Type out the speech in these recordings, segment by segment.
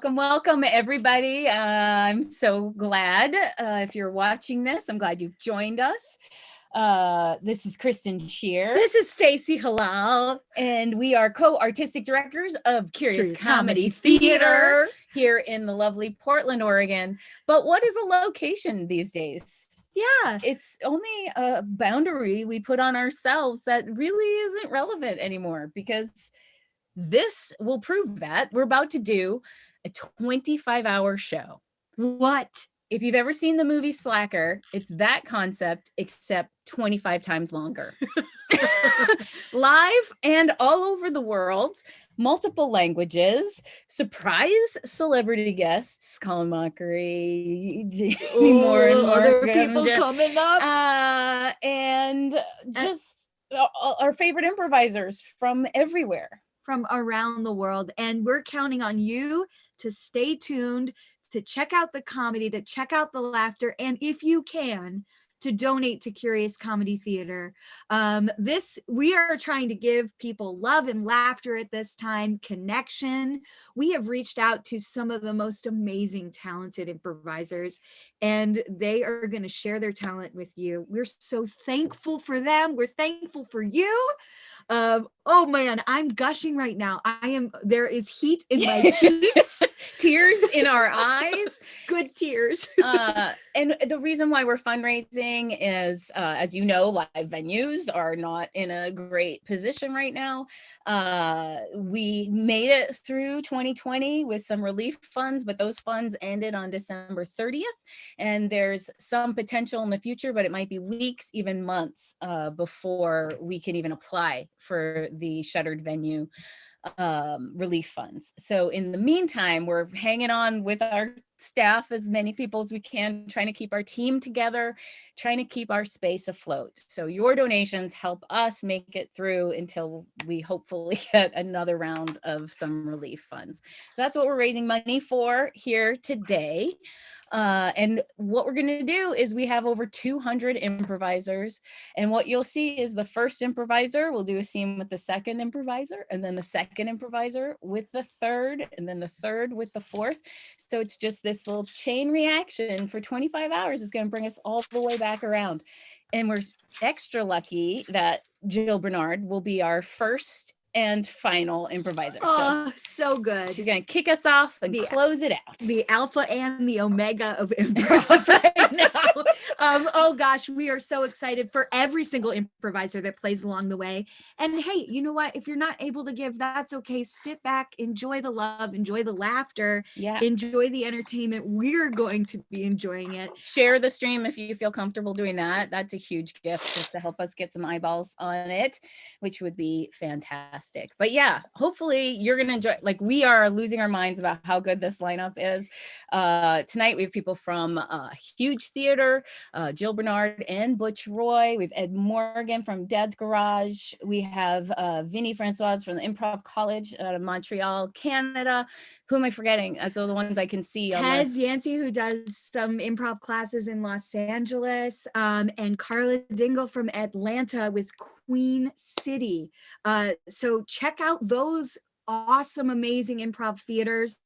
Welcome, everybody. I'm so glad if you're watching this, I'm glad you've joined us. This is Kristen Shear. This is Stacy Halal. And we are co-artistic directors of Curious Comedy Theater here in the lovely Portland, Oregon. But what is a location these days? Yeah. It's only a boundary we put on ourselves that really isn't relevant anymore, because this will prove that. We're about to do a 25-hour show. What? If you've ever seen the movie Slacker, it's that concept, except 25 times longer. Live and all over the world, multiple languages, surprise celebrity guests, Colin Mockery, Jamie Moore, and other people coming up. And just our favorite improvisers from everywhere. From around the world. And we're counting on you to stay tuned, to check out the comedy, to check out the laughter, and if you can, to donate to Curious Comedy Theater. We are trying to give people love and laughter at this time, connection. We have reached out to some of the most amazing, talented improvisers, and they are going to share their talent with you. We're so thankful for them. We're thankful for you. Oh man, I'm gushing right now. There is heat in my cheeks, tears in our eyes, good tears. And the reason why we're fundraising is, as you know, live venues are not in a great position right now. We made it through 2020 with some relief funds, but those funds ended on December 30th. And there's some potential in the future, but it might be weeks, even months, before we can even apply for the shuttered venue relief funds. So in the meantime, we're hanging on with our staff, as many people as we can, trying to keep our team together, trying to keep our space afloat. So your donations help us make it through until we hopefully get another round of some relief funds. That's what we're raising money for here today. And what we're going to do is we have over 200 improvisers, and what you'll see is the first improviser will do a scene with the second improviser, and then the second improviser with the third, and then the third with the fourth. So it's just this little chain reaction for 25 hours is going to bring us all the way back around. And we're extra lucky that Jill Bernard will be our first and final improviser. Oh, so good. She's going to kick us off and close it out. The alpha and the omega of improv right now. Oh gosh, we are so excited for every single improviser that plays along the way. And hey, you know what? If you're not able to give, that's okay. Sit back, enjoy the love, enjoy the laughter, enjoy the entertainment. We're going to be enjoying it. Share the stream if you feel comfortable doing that. That's a huge gift just to help us get some eyeballs on it, which would be fantastic. But yeah, hopefully you're going to enjoy. Like, we are losing our minds about how good this lineup is. Tonight we have people from Huge Theater, Jill Bernard and Butch Roy. We have Ed Morgan from Dad's Garage. We have Vinnie Francois from the Improv College out of Montreal, Canada. Who am I forgetting? That's all the ones I can see. Tez Yancey, who does some improv classes in Los Angeles, and Carla Dingle from Atlanta with Queen City. So check out those awesome, amazing improv theaters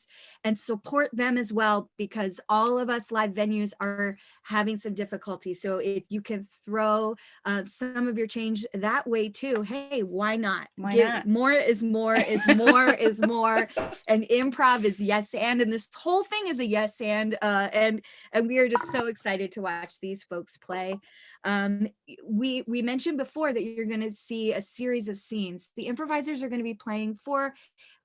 and support them as well, because all of us live venues are having some difficulty. So if you can throw some of your change that way too, hey, why not? Why not? More is more is more is more. And improv is yes and this whole thing is a yes and we are just so excited to watch these folks play. We mentioned before that you're going to see a series of scenes. The improvisers are going to be playing for,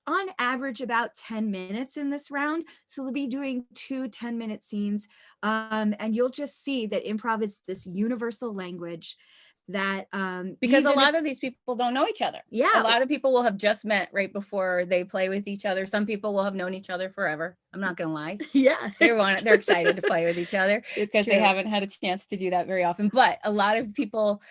on average, about 10 minutes in this round. So they'll be doing 2 10-minute scenes. And you'll just see that improv is this universal language that because a lot of these people don't know each other. Yeah, a lot of people will have just met right before they play with each other. Some people will have known each other forever. I'm not gonna lie. Yeah, they're excited to play with each other because they haven't had a chance to do that very often. But a lot of people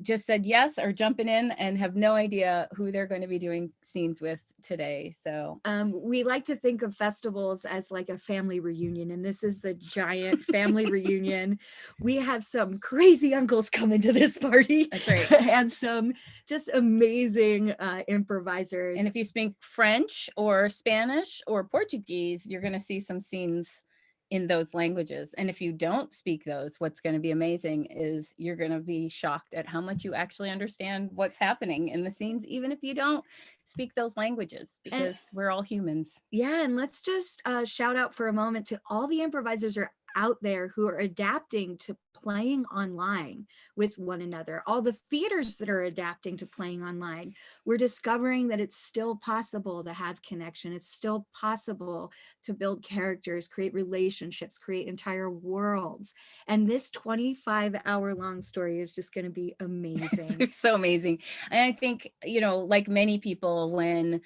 just said yes, are jumping in and have no idea who they're going to be doing scenes with today. So we like to think of festivals as like a family reunion, and this is the giant family reunion. We have some crazy uncles coming to this party. That's right. And some just amazing improvisers. And if you speak French or Spanish or Portuguese, you're going to see some scenes in those languages. And if you don't speak those, what's going to be amazing is you're going to be shocked at how much you actually understand what's happening in the scenes, even if you don't speak those languages, because we're all humans. Yeah, and let's just shout out for a moment to all the improvisers are out there who are adapting to playing online with one another, all the theaters that are adapting to playing online. We're discovering that it's still possible to have connection. It's still possible to build characters, create relationships, create entire worlds. And this 25-hour-long story is just going to be amazing. It's so amazing. And I think, you know, like many people, when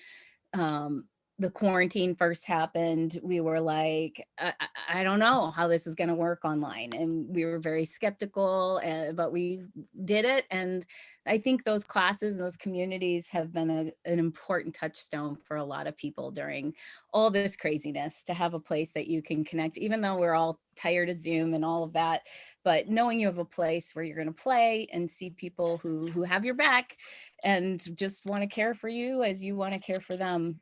the quarantine first happened, we were like, I don't know how this is going to work online. And we were very skeptical, but we did it. And I think those classes, those communities have been an important touchstone for a lot of people during all this craziness, to have a place that you can connect, even though we're all tired of Zoom and all of that. But knowing you have a place where you're going to play and see people who have your back and just want to care for you as you want to care for them.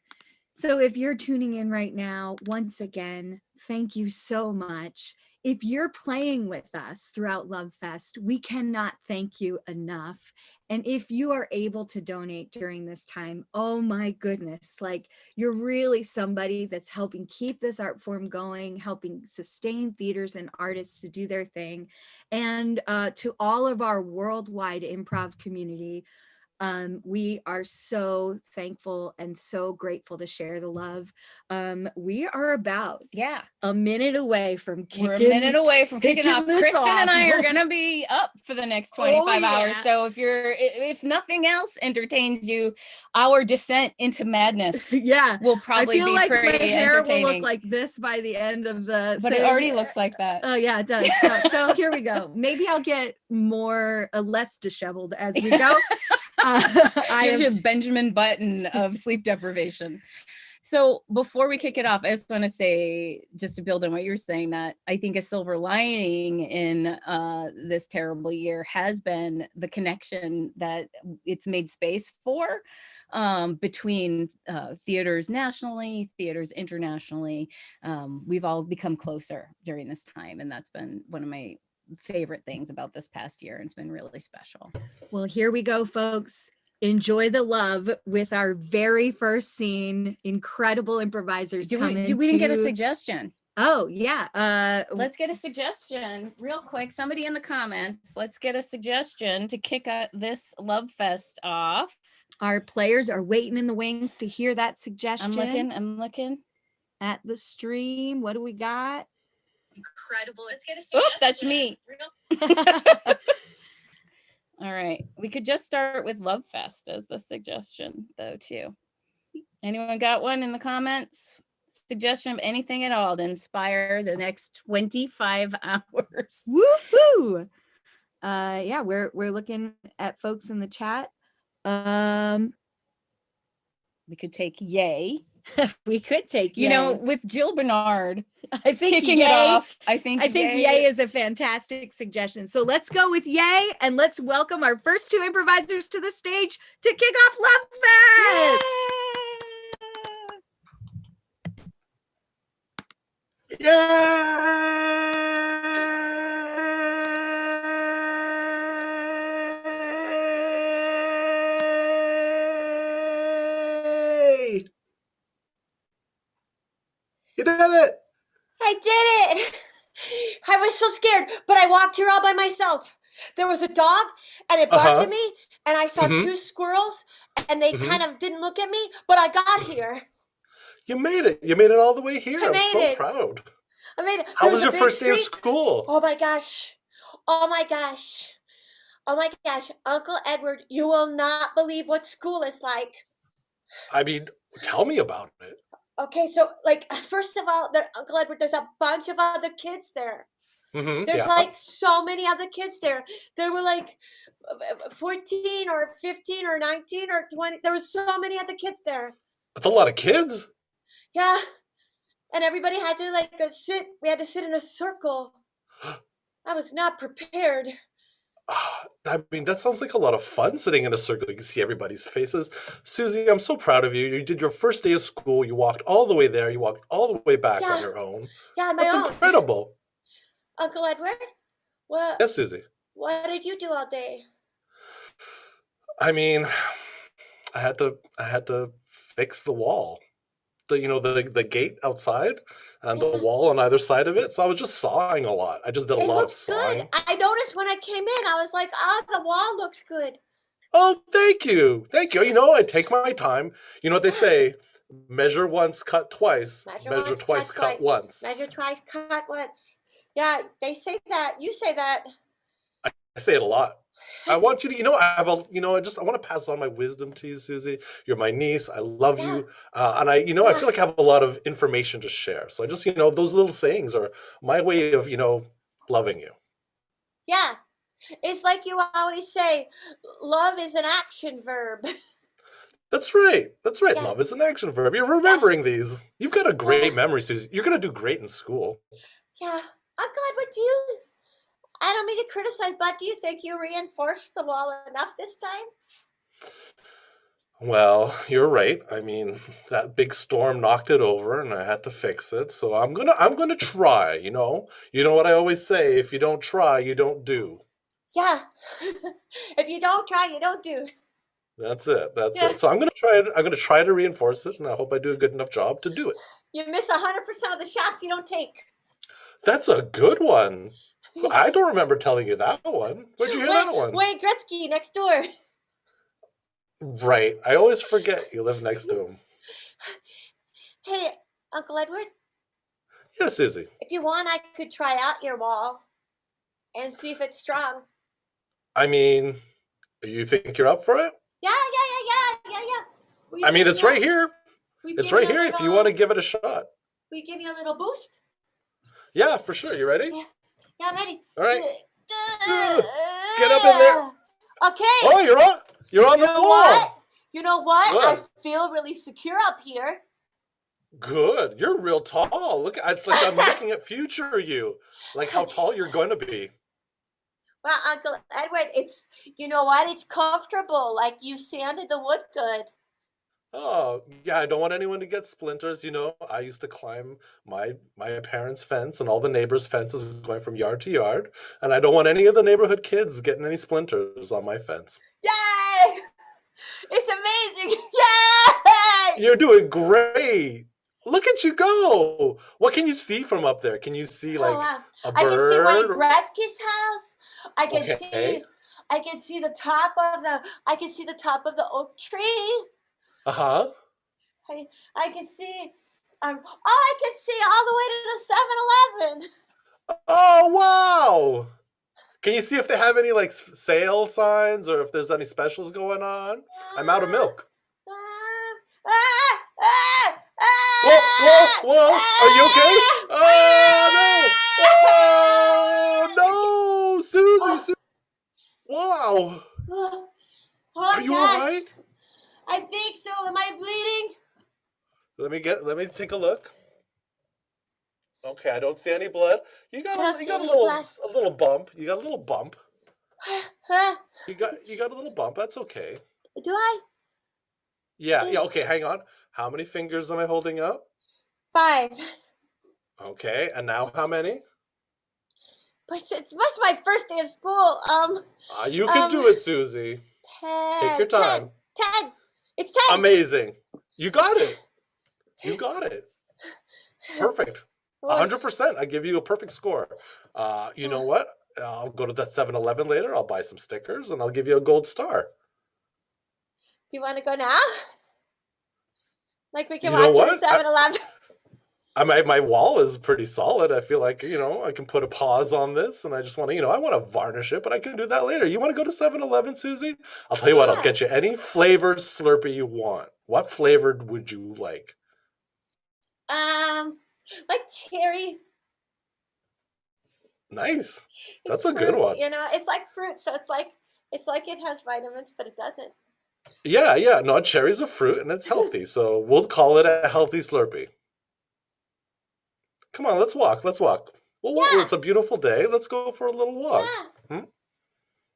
So if you're tuning in right now, once again, thank you so much. If you're playing with us throughout LOVEFest, we cannot thank you enough. And if you are able to donate during this time, oh my goodness, like you're really somebody that's helping keep this art form going, helping sustain theaters and artists to do their thing. And to all of our worldwide improv community, we are so thankful and so grateful to share the love. We are about a minute away from kicking. We're a minute away from kicking off. Kristen off. and I are going to be up for the next 25 hours. So if nothing else entertains you, our descent into madness will probably be like pretty my hair entertaining. will look like this by the end of the But thing. it already looks like that. Oh yeah, it does. So here we go. Maybe I'll get less disheveled as we go. You're just Benjamin Button of sleep deprivation. So before we kick it off, I just want to say, just to build on what you're saying, that I think a silver lining in this terrible year has been the connection that it's made space for between theaters nationally, theaters internationally. We've all become closer during this time, and that's been one of my favorite things about this past year. It's been really special. Well, here we go, folks. Enjoy the love with our very first scene. Incredible improvisers coming. We didn't get a suggestion. Oh yeah. Let's get a suggestion real quick. Somebody in the comments, let's get a suggestion to kick this LOVEFest off. Our players are waiting in the wings to hear that suggestion. I'm looking at the stream. What do we got? Incredible. Let's get a suggestion. Oops, that's me. All right. We could just start with LOVEFest as the suggestion, though, too. Anyone got one in the comments? Suggestion of anything at all to inspire the next 25 hours. Woohoo! Yeah, we're looking at folks in the chat. We could take yay. We could take yay. You know, with Jill Bernard, I think kicking it off. I think yay is a fantastic suggestion. So let's go with yay, and let's welcome our first two improvisers to the stage to kick off LOVEFest. Yay! You did it! I did it! I was so scared, but I walked here all by myself. There was a dog, and it barked at me, and I saw two squirrels, and they kind of didn't look at me, but I got here. You made it. You made it all the way here. I'm so proud. I made it. How was your first day of school? Oh my gosh. Oh my gosh. Oh my gosh. Uncle Edward, you will not believe what school is like. I mean, tell me about it. Okay, so like, first of all, Uncle Edward, there's a bunch of other kids there. There's Yeah. like so many other kids there. There were like 14 or 15 or 19 or 20. There were so many other kids there. That's a lot of kids. Yeah. And everybody had to like sit. We had to sit in a circle. I was not prepared. I mean, that sounds like a lot of fun sitting in a circle. You can see everybody's faces. Susie, I'm so proud of you. You did your first day of school. You walked all the way there. You walked all the way back on Yeah. your own. Yeah, on my That's own. incredible. Uncle Edward, Yes, Susie. what did you do all day? I mean, I had to fix the wall. The gate outside and the Yeah. wall on either side of it. So I was just sawing a lot. I just did a It lot of looks good. sawing. I noticed when I came in, I was like, the wall looks good. Oh, thank you. Thank you. I take my time. You know what they say? Measure once, cut twice. Measure twice, cut once. Measure twice, cut once. Yeah, they say that. You say that. I say it a lot. I want you to, I want to pass on my wisdom to you, Susie. You're my niece. I love you. And I feel like I have a lot of information to share. So I just, those little sayings are my way of, loving you. Yeah. It's like you always say, love is an action verb. That's right. Yeah. Yeah. Love is an action verb. You're remembering these. You've got a great memory, Susie. You're going to do great in school. Yeah. Uncle Edward, I don't mean to criticize, but do you think you reinforced the wall enough this time? Well, you're right. I mean, that big storm knocked it over and I had to fix it. So I'm gonna try, You know what I always say, if you don't try, you don't do. Yeah. If you don't try, you don't do. That's it. So I'm gonna try to reinforce it, and I hope I do a good enough job to do it. You miss 100% of the shots you don't take. That's a good one. I don't remember telling you that one. Where'd you hear that one? Wayne Gretzky next door. Right. I always forget you live next to him. Hey, Uncle Edward, Yes, Susie. if you want, I could try out your wall and see if it's strong. I mean, you think you're up for it? Yeah. I mean, it's right here. We It's give right you a here if you little- want to give it a shot. We give you a little boost. Yeah, for sure. You ready? Yeah. Yeah, I'm ready. All right. Get up in there. Okay. Oh, you're on. You're on the know wall. what? You know what? What? I feel really secure up here. Good. You're real tall. Look, it's like I'm looking at future you, like how tall you're going to be. Well, Uncle Edward, you know what? It's comfortable. Like you sanded the wood good. Oh, yeah, I don't want anyone to get splinters. I used to climb my parents' fence and all the neighbors' fences going from yard to yard, and I don't want any of the neighborhood kids getting any splinters on my fence. Yay! It's amazing. Yay! You're doing great. Look at you go. What can you see from up there? Can you see like wow. a I can see Wayne bird? Gretzky's house. I can Okay. see the top of the oak tree. Uh-huh. I can see I can see all the way to the 7-Eleven. Oh, wow. Can you see if they have any like sale signs or if there's any specials going on? I'm out of milk. Whoa. Are you okay? Oh, no. Susie. Wow. Oh, Are you all gosh. right? I think so. Am I bleeding? Let me take a look. Okay, I don't see any blood. You got I don't a see little any blood. a little bump. You got a little bump. Huh? You got a little bump. That's okay. Do I? Yeah, okay, hang on. How many fingers am I holding up? 5. Okay, and now how many? But it's much my first day of school. You can do it, Susie. 10. Take your time. 10. It's 10. Amazing. You got it. You got it. Perfect. 100%. I give you a perfect score. You know what? I'll go to that 7-Eleven later. I'll buy some stickers and I'll give you a gold star. Do you want to go now? Like we can You know walk to what? the 7-Eleven. My wall is pretty solid. I feel like, I can put a pause on this and I just want to, I want to varnish it, but I can do that later. You want to go to 7-Eleven, Susie? I'll tell you what, I'll get you any flavored Slurpee you want. What flavored would you like? Like cherry. Nice. It's That's a good fruit, one. you know. It's like fruit, so it's like it has vitamins, but it doesn't. Yeah, yeah. No, cherry's a fruit and it's healthy. So we'll call it a healthy Slurpee. Come on, let's walk. Let's walk. Well, Yeah, it's a beautiful day. Let's go for a little walk. yeah, Hmm?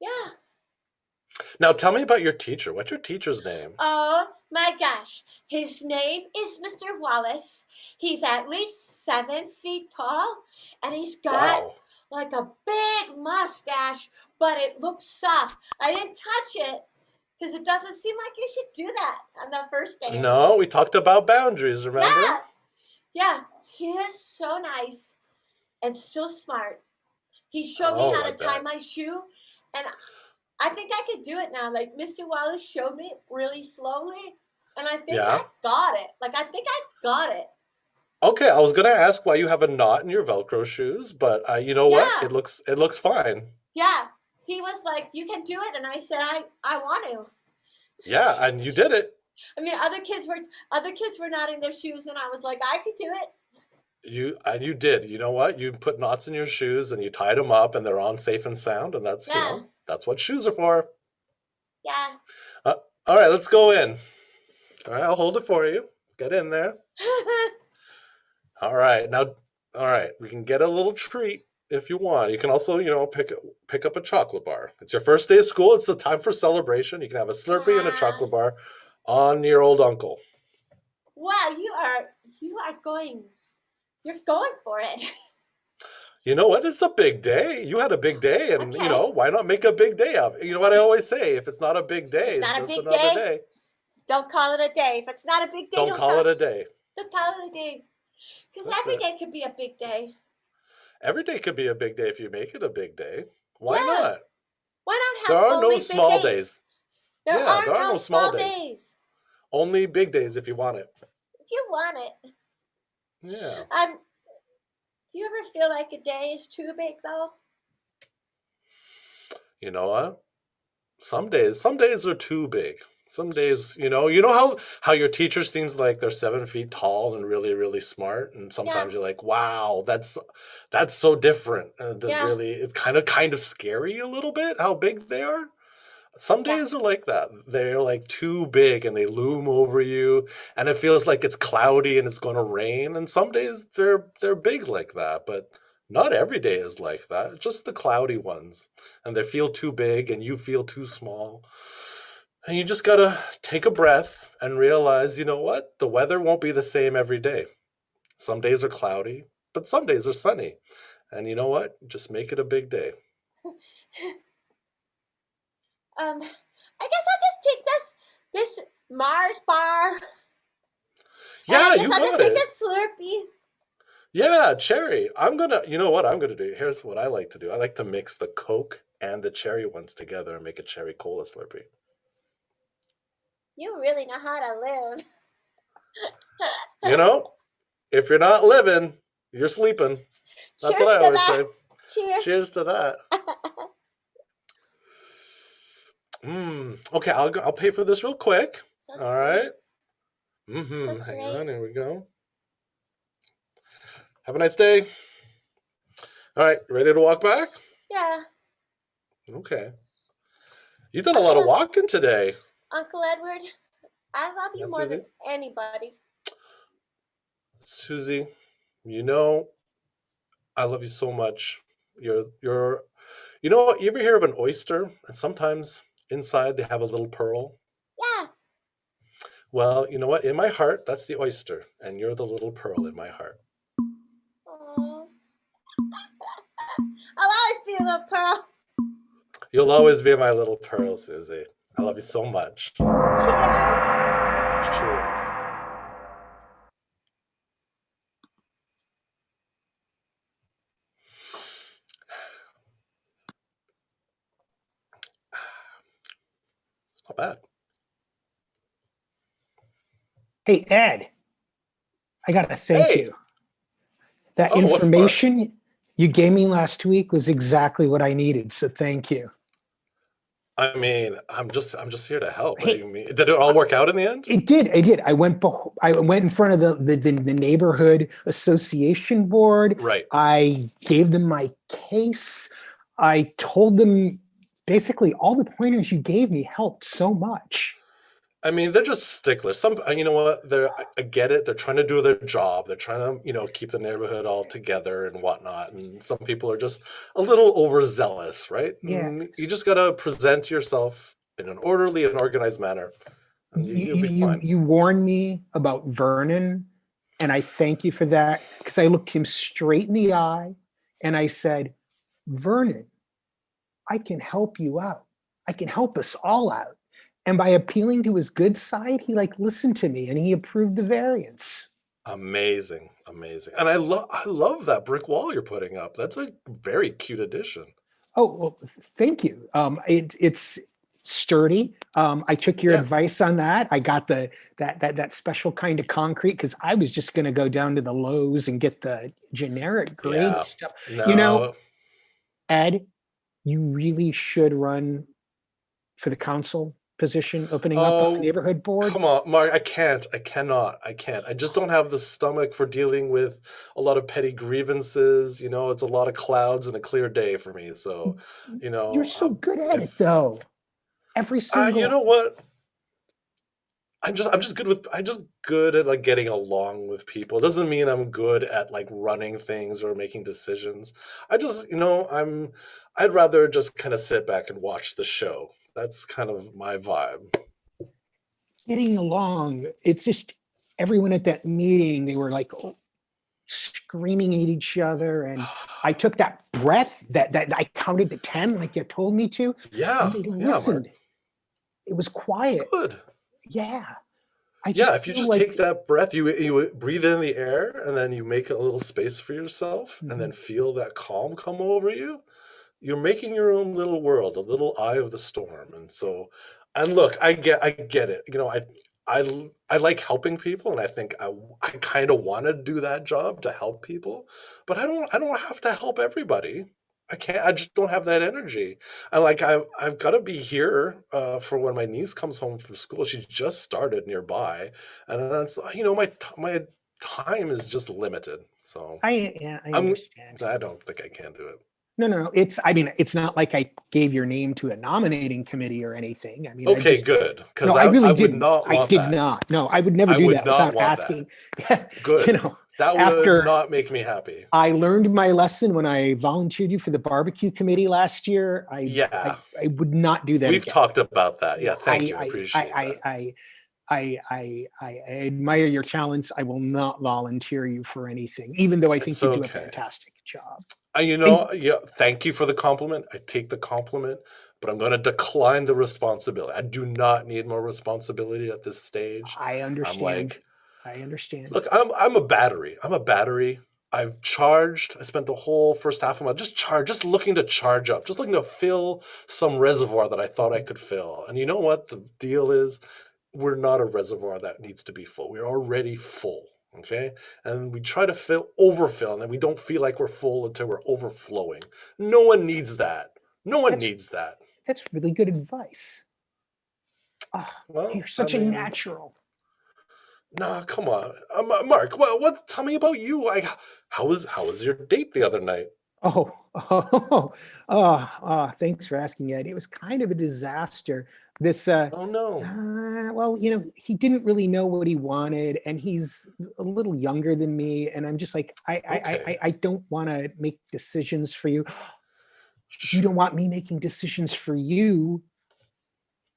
yeah. Now tell me about your teacher. What's your teacher's name? Oh my gosh. His name is Mr. Wallace. He's at least 7 feet tall, and he's got Wow. like a big mustache, but it looks soft. I didn't touch it because it doesn't seem like you should do that on the first day. No, we talked about boundaries, remember? Yeah, yeah. He is so nice and so smart. He showed me Oh, how I to tie bet. my shoe, and I think I could do it now. Like Mr. Wallace showed me really slowly, and I think Yeah. I got it. Like I think I got it. Okay, I was gonna ask why you have a knot in your Velcro shoes, but you know what? Yeah, It looks fine. yeah. He was like, "You can do it," and I said, "I want to." Yeah, and you did it. I mean, other kids were knotting their shoes, and I was like, "I could do it." You did. You know what? You put knots in your shoes and you tied them up, and they're on safe and sound, and that's Yeah, that's what shoes are for. yeah. Uh, all right, let's go in. All right, I'll hold it for you. Get in there. All right, now, all right, we can get a little treat if you want. You can also, pick up a chocolate bar. It's your first day of school. It's the time for celebration. You can have a Slurpee and a Yeah. chocolate bar on your old uncle. Wow, you're going for it. You know what? It's a big day. You had a big day, and Okay. why not make a big day of it? You know what I always say? If it's not a big day, It's it's not a just big another day. day. Don't call it a day. If it's not a big day, Don't call it a day. Don't call it a day. Because That's every it. day could be a big day. Every day could be a big day if you make it a big day. Why Yeah. not? Why not There have are no only big small days? days. There Yeah, are there are no no small small days. days. Only big days if you want it. If you want it. Yeah. Do you ever feel like a day is too big though? You know what? Some days are too big. Some days, how your teacher seems like they're 7 feet tall and really, really smart, and Yeah. sometimes you're like, wow, that's so different. Yeah. It's kind of scary a little bit how big they are. Some Yeah. days are like that. They're like too big and they loom over you, and it feels like it's cloudy and it's going to rain. And some days they're big like that, but not every day is like that. Just the cloudy ones, and they feel too big and you feel too small. And you just gotta take a breath and realize, you know what? The weather won't be the same every day. Some days are cloudy, but some days are sunny. And you know what? Just make it a big day. I guess I'll just take this Mars bar. And Yeah, I guess you I'll just got take it. this Slurpee. Yeah, cherry. You know what I'm gonna do? Here's what I like to do. I like to mix the Coke and the cherry ones together and make a cherry cola Slurpee. You really know how to live. You know, if you're not living, you're sleeping. That's Cheers what I to always that. say. Cheers. Cheers to that. Okay, I'll pay for this real quick. So All sweet. right. So Hang great. on. Here we go. Have a nice day. All right, ready to walk back? Yeah. Okay. You've done a lot of walking today. Uncle Edward, I love you Yes, more than Susie? anybody. Susie, I love you so much. You know what? You ever hear of an oyster? And sometimes inside they have a little pearl. Yeah. Well, you know what? In my heart, that's the oyster, and you're the little pearl in my heart. Aw. I'll always be a little pearl. You'll always be my little pearl, Susie. I love you so much. Cheers. Cheers. Not bad. Hey, Ed, I got to thank Hey. you. That Oh, what for? information you gave me last week was exactly what I needed. So thank you. I mean, I'm just here to help. What do Hey, you mean? Did it all work out in the end? it did. I did. I went in front of the neighborhood association board. Right. I gave them my case. I told them basically all the pointers you gave me helped so much. I mean, they're just sticklers. Some, you know what? I get it. They're trying to do their job. They're trying to, keep the neighborhood all together and whatnot. And some people are just a little overzealous, right? Yeah. And you just gotta present yourself in an orderly and organized manner, and you'll be fine. You warned me about Vernon, and I thank you for that, because I looked him straight in the eye and I said, Vernon, I can help you out. I can help us all out. And by appealing to his good side, he listened to me and he approved the variance. Amazing, amazing. And I love that brick wall you're putting up. That's a very cute addition. Oh, well, thank you. It's sturdy. I took your Yeah. advice on that. I got that special kind of concrete, because I was just going to go down to the Lowe's and get the generic grade Yeah. stuff. No, Ed, you really should run for the council position, opening up on the neighborhood board. come on, Mark. I cannot. I just don't have the stomach for dealing with a lot of petty grievances. It's a lot of clouds and a clear day for me. So, You're so good at it, though. Every single. you know what? I'm just good at getting along with people. It doesn't mean I'm good at running things or making decisions. I just, I'd rather just kind of sit back and watch the show. That's kind of my vibe. Getting along. It's just everyone at that meeting, they were screaming at each other. And I took that breath that I counted to 10 like you told me to. Yeah. And they Yeah, listened. Mark. It was quiet. Good. Yeah. If you just take that breath, you breathe in the air and then you make a little space for yourself and then feel that calm come over you. You're making your own little world, a little eye of the storm. And look, I get it. I like helping people, and I think I kind of want to do that job to help people, but I don't have to help everybody. I just don't have that energy. I've got to be here for when my niece comes home from school. She just started nearby, and that's my time is just limited. So I understand. I don't think I can do it. No. It's not like I gave your name to a nominating committee or anything. Okay, good. Because I really would didn't. not want I did that. not. No, I would never I do would that not without want asking. Good. That would after not make me happy. I learned my lesson when I volunteered you for the barbecue committee last year. I would not do that. We've again. talked about that. Yeah, thank you. I appreciate that. I admire your talents. I will not volunteer you for anything, even though I think you do a fantastic job. Thank you for the compliment. I take the compliment, but I'm going to decline the responsibility. I do not need more responsibility at this stage. I understand. I understand. Look, I'm a battery. I've charged. I spent the whole first half of my just looking to charge up, just looking to fill some reservoir that I thought I could fill. And you know what the deal is? We're not a reservoir that needs to be full. We're already full. Okay. And we try to overfill, and then we don't feel like we're full until we're overflowing. No one needs that. No one needs that. That's really good advice. Well, you're such a natural. Nah, come on. Mark, tell me about you. How was your date the other night? Thanks for asking, Ed. It was kind of a disaster. Oh no. Well, he didn't really know what he wanted, and he's a little younger than me, and I'm just I don't want to make decisions for you. You don't want me making decisions for you.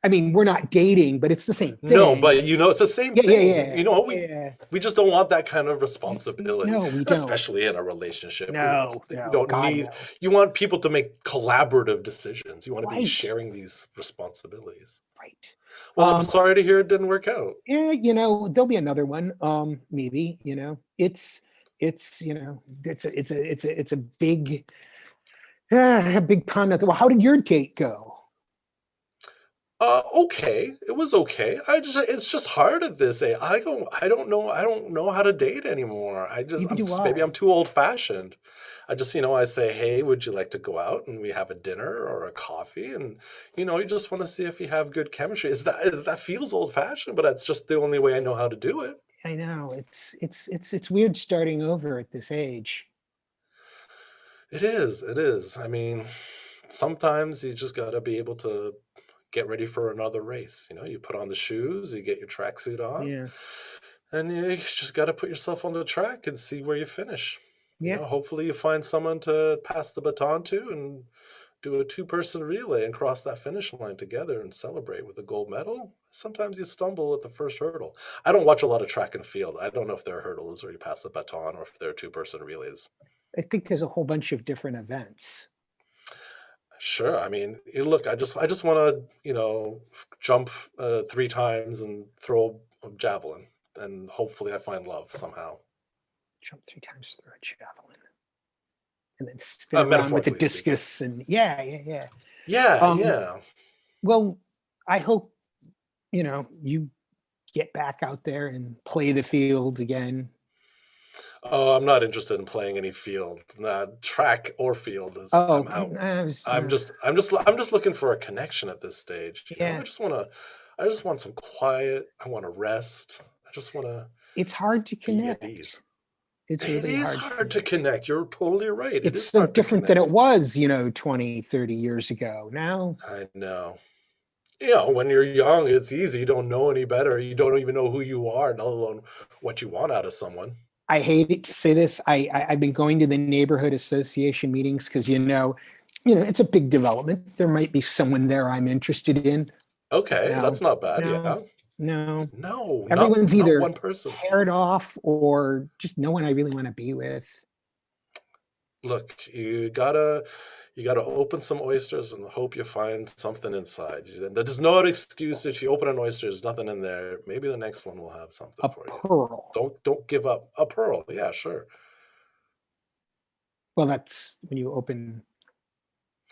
We're not dating, but it's the same thing. No, but it's the same thing. Yeah. We just don't want that kind of responsibility. No, we don't. Especially in a relationship. No, you want people to make collaborative decisions. You want to be sharing these responsibilities. Right. Well, I'm sorry to hear it didn't work out. Yeah, there'll be another one. Maybe, it's a big pun. Well, how did your date go? Okay, it was okay. It's just hard at this age. I don't know how to date anymore. Neither do Maybe I. I'm too old fashioned. I say, hey, would you like to go out and we have a dinner or a coffee? And, you just want to see if you have good chemistry. That feels old fashioned, but that's just the only way I know how to do it. I know it's weird starting over at this age. It is. It is. I mean, sometimes you just got to be able to get ready for another race. You put on the shoes, you get your tracksuit on, Yeah. and you just got to put yourself on the track and see where you finish. Yeah. Hopefully you find someone to pass the baton to and do a two-person relay and cross that finish line together and celebrate with a gold medal. Sometimes you stumble at the first hurdle. I don't watch a lot of track and field. I don't know if there are hurdles or you pass the baton or if there are two-person relays. I think there's a whole bunch of different events. Sure. I mean, look, I just want to, jump 3 times and throw a javelin, and hopefully I find love somehow. Jump 3 times through a javelin, and then spin around with the Metaphorically discus, and yeah. Yeah. Well, I hope you get back out there and play the field again. Oh, I'm not interested in playing any field, track or field. Oh, I'm out. I was, I'm just looking for a connection at this stage. Yeah. I just want some quiet. I want to rest. I just want to it's hard to be at connect. ease. It's It really is hard to connect. You're totally right. It It's is so hard to different than connect. it was, 20, 30 years ago. Now, I know. When you're young, it's easy. You don't know any better. You don't even know who you are, let alone what you want out of someone. I hate it to say this. I've been going to the neighborhood association meetings because it's a big development. There might be someone there I'm interested in. Okay, No, that's not bad. no, Yeah. No, No, everyone's not either one person. paired off or just no one I really want to be with. Look, you gotta open some oysters and hope you find something inside. There's no excuse if you open an oyster, there's nothing in there. Maybe the next one will have something A for you. pearl. Don't give up. A pearl, yeah, sure. Well, that's when you open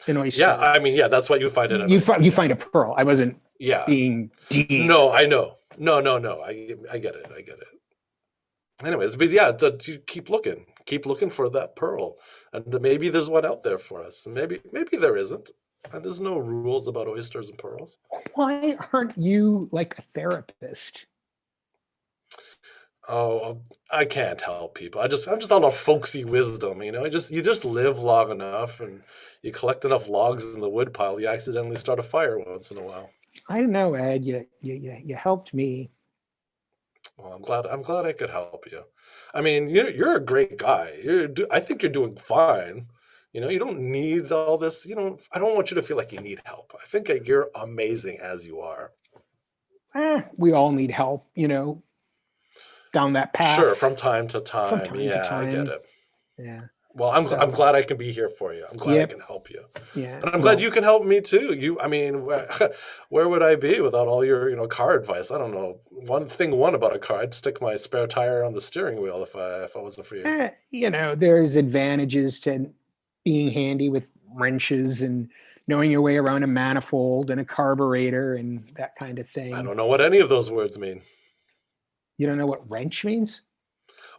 an oyster. Yeah, I mean, yeah, that's what you find in an oyster. You find a pearl. I wasn't Yeah. being deep. No, I know. No. I get it. Anyways, but yeah, you keep looking. Keep looking for that pearl. And maybe there's one out there for us. And maybe there isn't. And there's no rules about oysters and pearls. Why aren't you like a therapist? Oh, I can't help people. I'm just all a folksy wisdom, you just live long enough and you collect enough logs in the wood pile, you accidentally start a fire once in a while. I don't know, Ed. You helped me. Well, I'm glad I could help you. I mean, you're a great guy. I think you're doing fine. You don't need all this. I don't want you to feel like you need help. I think you're amazing as you are. We all need help, down that path. Sure, from time to time. time to Yeah, I get time. it. Yeah. Well, I'm glad I can be here for you. I'm glad Yep. I can help you. Yeah. And I'm glad you can help me too. I mean, where would I be without all your, car advice? I don't know. One about a car, I'd stick my spare tire on the steering wheel if I wasn't for you. There's advantages to being handy with wrenches and knowing your way around a manifold and a carburetor and that kind of thing. I don't know what any of those words mean. You don't know what wrench means?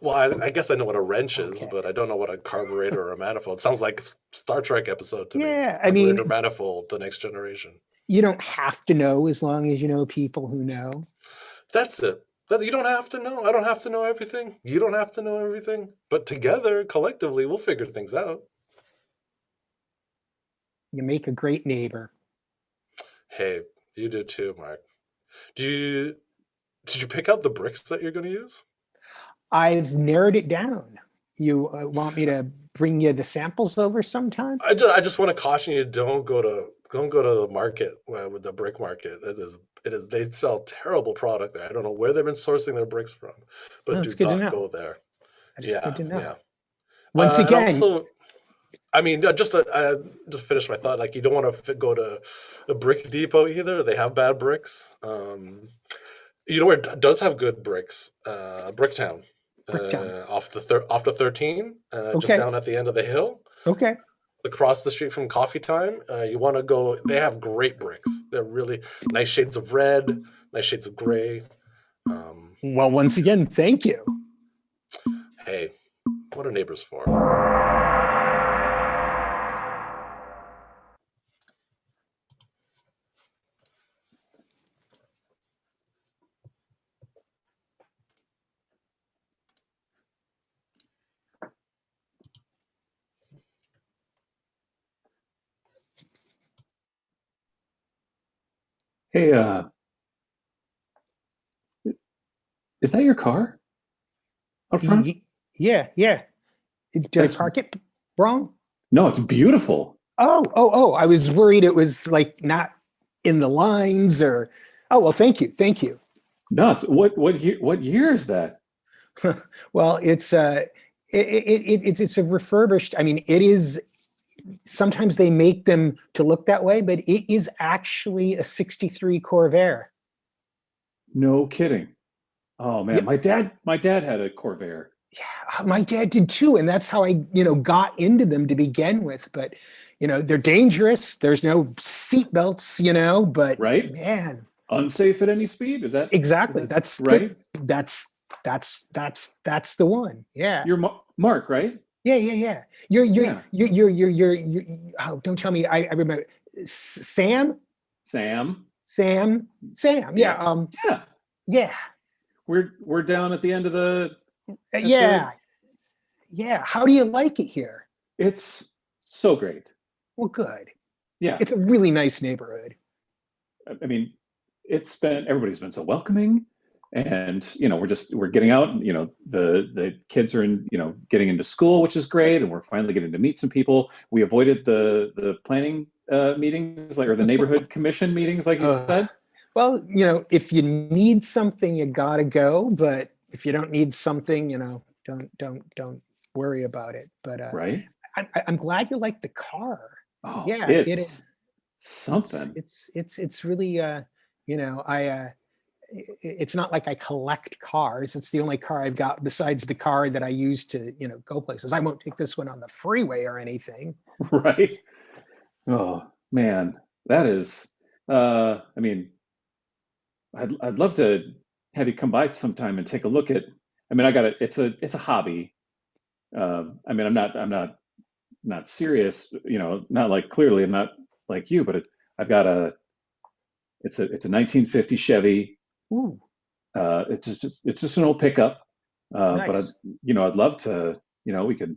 Well, I guess I know what a wrench is, Okay. but I don't know what a carburetor or a manifold. Sounds like a Star Trek episode to me. Yeah, I mean- Carburetor, manifold, the next generation. You don't have to know as long as you know people who know. That's it. You don't have to know. I don't have to know everything. You don't have to know everything. But together, collectively, we'll figure things out. You make a great neighbor. Hey, you do too, Mark. Did you pick out the bricks that you're going to use? I've narrowed it down. You want me to bring you the samples over sometime? I just want to caution you: don't go to the market with the brick market. It is they sell terrible product there. I don't know where they've been sourcing their bricks from, but That's do good to not know. go there. That's good to know. Yeah. Once And again, also, I mean, just finish my thought. Like, you don't want to go to a brick depot either. They have bad bricks. You know where it does have good bricks? Bricktown. Bricktown. Off the 13, just Okay. down at the end of the hill. okay. across the street from Coffee Time. You want to go, they have great bricks. They're really nice shades of red, nice shades of gray. Well, once again, thank you. Hey, what are neighbors for? Hey, is that your car out front? Yeah. Did I park it wrong? No, it's beautiful. Oh, I was worried it was like not in the lines or, oh, well, thank you. Nuts. What year is that? Well, it's it's a refurbished, I mean, it is, sometimes they make them to look that way, but it is actually a 63 Corvair. No kidding. Oh man, Yep. my dad had a Corvair. Yeah, my dad did too, and that's how I, got into them to begin with. But, they're dangerous. There's no seat belts, but Right? man, Unsafe at any speed? exactly. Is that right? That's the one. Yeah. You're Mark, right? Yeah. Yeah. You're oh, don't tell me. I remember Sam. Sam. Yeah. Yeah. Yeah. We're down at the end of the Yeah. How do you like it here? It's so great. Well, good. Yeah. It's a really nice neighborhood. I mean, everybody's been so welcoming, and we're getting out. The kids are getting into school, which is great, and we're finally getting to meet some people. We avoided the planning meetings, or the neighborhood commission meetings, like you said. Well, if you need something, you gotta go. But if you don't need something, don't worry about it. But right. I'm glad you like the car. Oh, yeah, it's it is something. It's really it's not like I collect cars. It's the only car I've got besides the car that I use to go places. I won't take this one on the freeway or anything. Right. Oh man, that is. I mean, I'd love to have you come by sometime and take a look at. I mean, it's a hobby. I mean, I'm not serious. Not like, clearly I'm not like you, but I've got it's a 1950 Chevy. Ooh. It's just an old pickup. Nice. But I'd love to. We could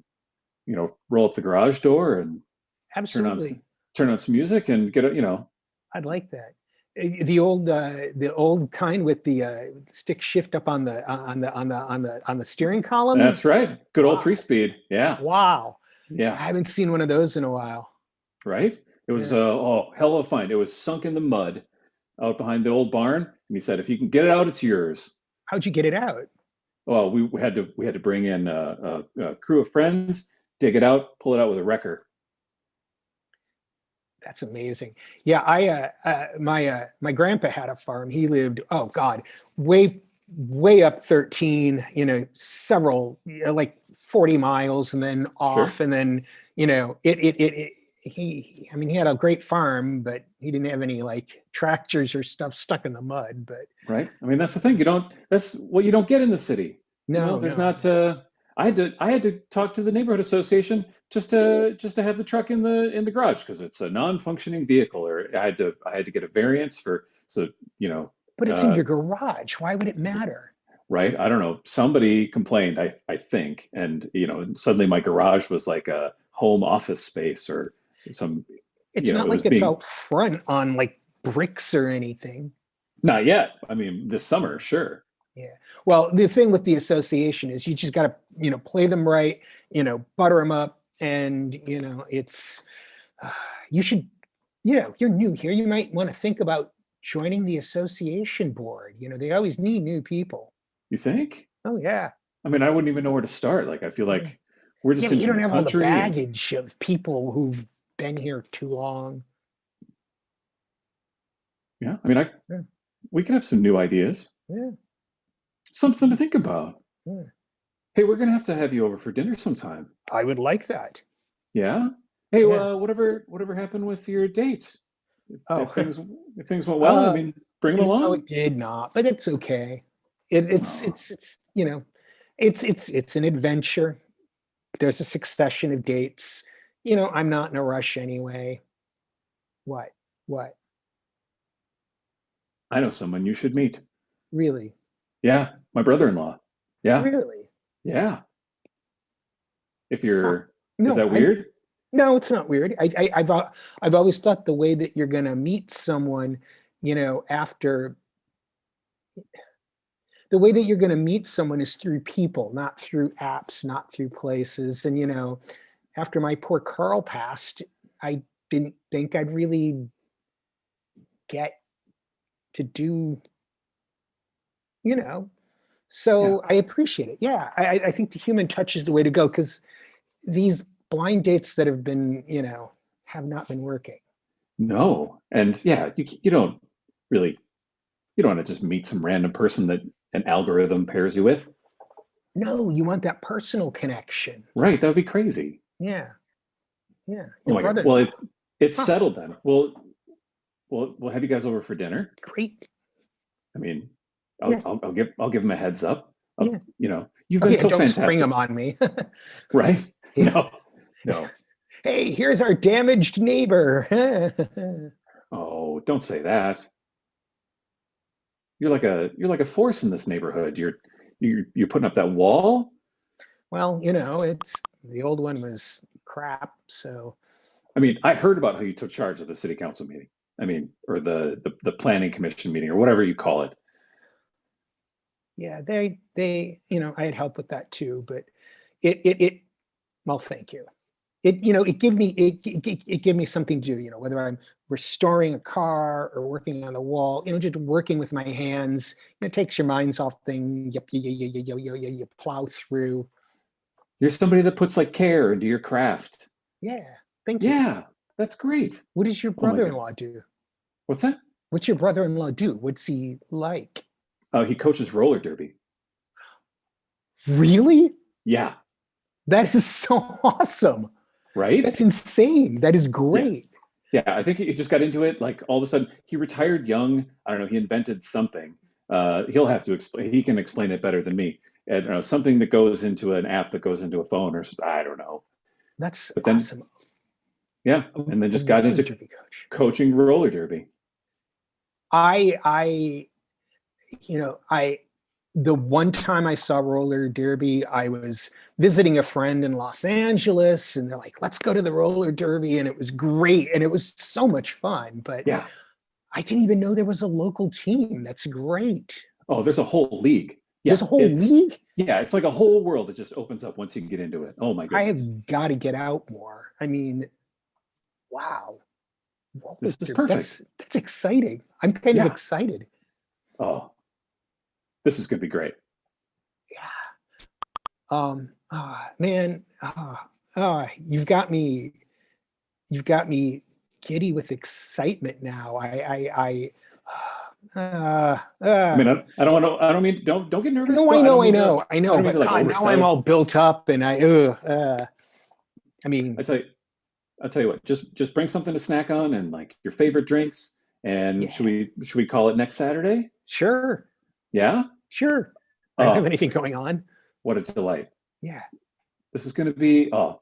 roll up the garage door and absolutely turn on some music and get a. I'd like that. The old kind with the stick shift up on the steering column. That's right. Good old Wow. 3-speed. Yeah. Wow. Yeah. I haven't seen one of those in a while. Right. It was hell of a find. It was sunk in the mud out behind the old barn, and he said, "If you can get it out, it's yours." How'd you get it out? Well, we had to bring in a crew of friends, dig it out, pull it out with a wrecker. That's amazing. Yeah, my grandpa had a farm. He lived, oh God, way up 13, several, like 40 miles and then off. Sure. And then, he had a great farm, but he didn't have any like tractors or stuff stuck in the mud. But right. I mean, that's the thing. That's what you don't get in the city. no, there's no. not. I had to talk to the neighborhood association just to have the truck in the garage because it's a non-functioning vehicle, or I had to get a variance for But it's in your garage. Why would it matter? Right. I don't know. Somebody complained, I think, and suddenly my garage was like a home office space or some. It's not like it's out front on like bricks or anything. Not yet. I mean, this summer, sure. Yeah. Well, the thing with the association is you just got to, play them right, butter them up. And, it's, you should, you're new here. You might want to think about joining the association board. They always need new people. You think? Oh, yeah. I mean, I wouldn't even know where to start. Like, I feel like we're just but you don't have all the country baggage of people who've been here too long. Yeah. I mean, we can have some new ideas. Yeah. Something to think about. Yeah. Hey, we're going to have you over for dinner sometime. I would like that. Yeah. Hey, Yeah. whatever happened with your date? Oh, If things went well, I mean, bring them no, along. it did not, but it's okay. It's you know, it's an adventure. There's a succession of dates. You know, I'm not in a rush anyway. What? What? I know someone you should meet. Really? Yeah, my Really? brother-in-law. Yeah, Really? yeah. If Huh. you're, is No, that weird? no, it's not weird. I've always thought the way that you're going to meet someone, you know, after the way that you're going to meet someone is through people, not through apps, not through places. And, you know, after my poor Carl passed, I didn't think I'd really get to do, you know, Yeah. so I appreciate it. Yeah. I think the human touch is the way to go, because these blind dates that have been, you know, have not been working. No. And yeah, you don't really, you don't want to just meet some random person that an algorithm pairs you with. No, you want that personal connection. Right. That would be crazy. Yeah. Yeah. Oh Your my God. Well, brother-in-law. it's Huh, settled then. We'll have you guys over for dinner. great. I mean, Yeah. I'll give him a heads up. Yeah. You know, you've Oh, been yeah. so Don't spring fantastic, them on me. right? Yeah. No, no. Hey, here's our damaged neighbor. Oh, don't say that. You're like a force in this neighborhood. You're putting up that wall. Well, you know, it's the old one was crap. So I mean, I heard about how you took charge of the city council meeting. I mean, or the planning commission meeting or whatever you call it. yeah, you know, I had help with that too, but well, thank you. You know, it gave me something to do, you know, whether I'm restoring a car or working on the wall, you know, just working with my hands, it takes your minds off things. You plow through. You're somebody that puts like care into your craft. Yeah, thank you. Yeah, that's great. What does your Oh my God. brother-in-law do? What's that? What's your brother-in-law do? What's he like? He coaches roller derby. Really? Yeah, That is so awesome. right? That's insane. That is Yeah. great. Yeah, I think he just got into it. Like all of a sudden, he retired young. I don't know. He invented something. He'll have to explain. He can explain it better than me. I don't know, something that goes into an app that goes into a phone, or I don't know. That's But then, awesome. yeah, A, and then a just got roller into derby coach. coaching roller derby. I, you know, the one time I saw roller derby, I was visiting a friend in Los Angeles, and they're like, "Let's go to the roller derby," and it was great, and it was so much fun. But Yeah. I didn't even know there was a local team. That's great. Oh, there's a whole league. There's Yeah, a whole league. it's like a whole world that just opens up once you get into it. Oh my I goodness, have got to get out more. I mean, wow. Roller this is derby. perfect. That's exciting. I'm kind of Yeah. excited. Oh, this is gonna be great. Yeah. Man, you've got me giddy with excitement now. I mean, I don't want to. I don't mean. Don't get nervous. no, I don't I mean to. know, I don't mean but to like God, now oversell I'm it. all built up, and I mean, I'll tell you what. Just bring something to snack on and like your favorite drinks. And yeah, should we call it next Saturday? sure, Yeah. sure. I don't have Oh, anything going on. what a delight. Yeah, This is going to be. Oh,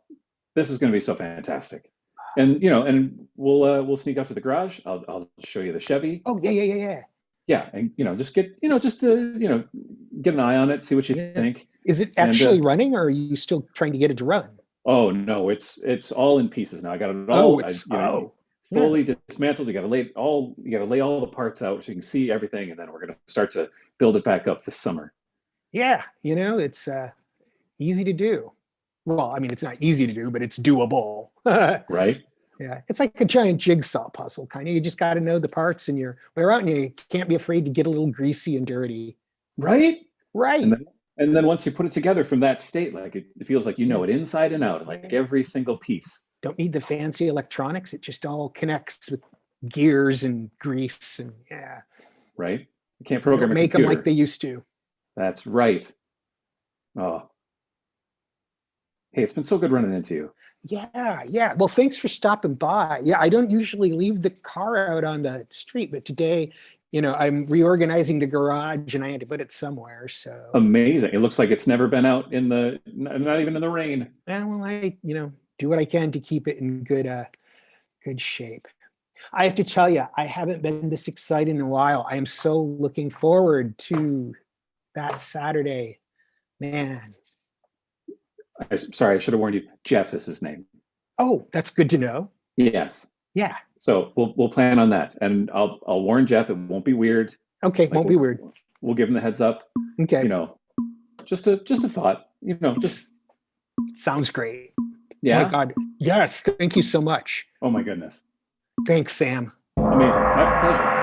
this is going to be so fantastic. And and we'll sneak out to the garage. I'll show you the Chevy. oh yeah. Yeah, and just get just to get an eye on it, see what you Yeah. think. Is it And actually running, or are you still trying to get it to run? oh no, it's all in pieces now. I got it Oh, all. Fully dismantled. You got to lay all the parts out so you can see everything, and then we're gonna start to build it back up this summer. Yeah, it's easy to do. Well, I mean, it's not easy to do, but it's doable. Right? Yeah, it's like a giant jigsaw puzzle, kind of. You just got to know the parts, and you're out, and you can't be afraid to get a little greasy and dirty. Right? Right. And then once you put it together from that state, like it feels like you know it inside and out, like every single piece. Don't need the fancy electronics. It just all connects with gears and grease, and yeah. Right? You can't They program don't a make them computer. like they used to. That's right. Oh, Hey, it's been so good running into you. Yeah. Well, thanks for stopping by. Yeah, I don't usually leave the car out on the street, but today, I'm reorganizing the garage and I had to put it somewhere. So, Amazing. It looks like it's never been out not even in the rain. well, I, do what I can to keep it in good shape. I have to tell you, I haven't been this excited in a while. I am so looking forward to that Saturday. Man. Sorry, I should have warned you. Jeff is his name. Oh, that's good to know. Yes. Yeah. So we'll plan on that, and I'll warn Jeff. It won't be weird. Okay, won't be weird. We'll give him the heads up. Okay. Just a thought. Just sounds great. Yeah. My God. Yes. Thank you so much. Oh my goodness. Thanks, Sam. Amazing. My pleasure.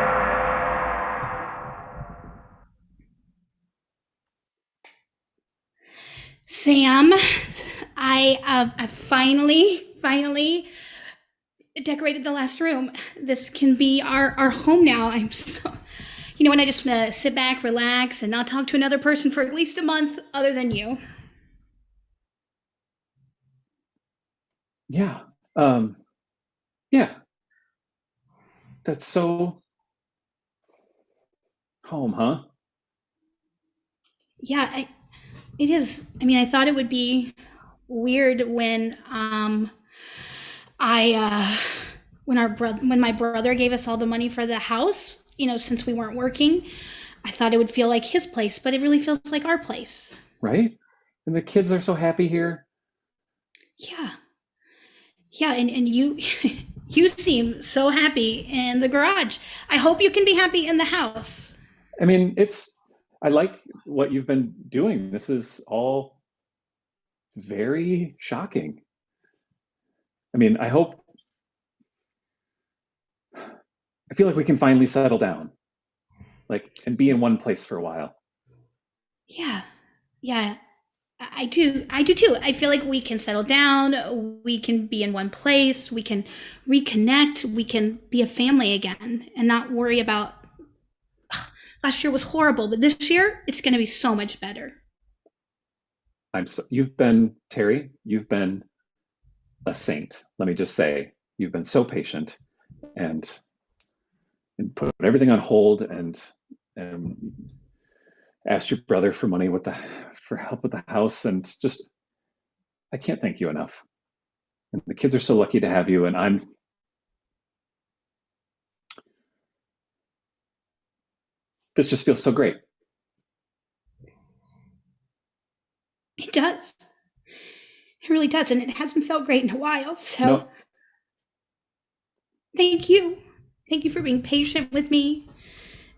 Sam, I finally decorated the last room. This can be our home now. I'm so, and I just want to sit back, relax, and not talk to another person for at least a month other than you. Yeah. Yeah. That's so home, huh? Yeah, it is. I mean, I thought it would be weird when when my brother gave us all the money for the house, since we weren't working. I thought it would feel like his place, but it really feels like our place. Right? And the kids are so happy here. Yeah. Yeah, and you you seem so happy in the garage. I hope you can be happy in the house. I mean, I like what you've been doing. This is all very shocking. I mean, I feel like we can finally settle down, and be in one place for a while. Yeah. I do too. I feel like we can settle down, we can be in one place, we can reconnect, we can be a family again and not worry about last year was horrible, but this year it's going to be so much better. Terry, you've been a saint. Let me just say, you've been so patient and put everything on hold and asked your brother for money for help with the house, and just I can't thank you enough. And the kids are so lucky to have you, and this just feels so great. It does. It really does, and it hasn't felt great in a while. So No. Thank you. Thank you for being patient with me.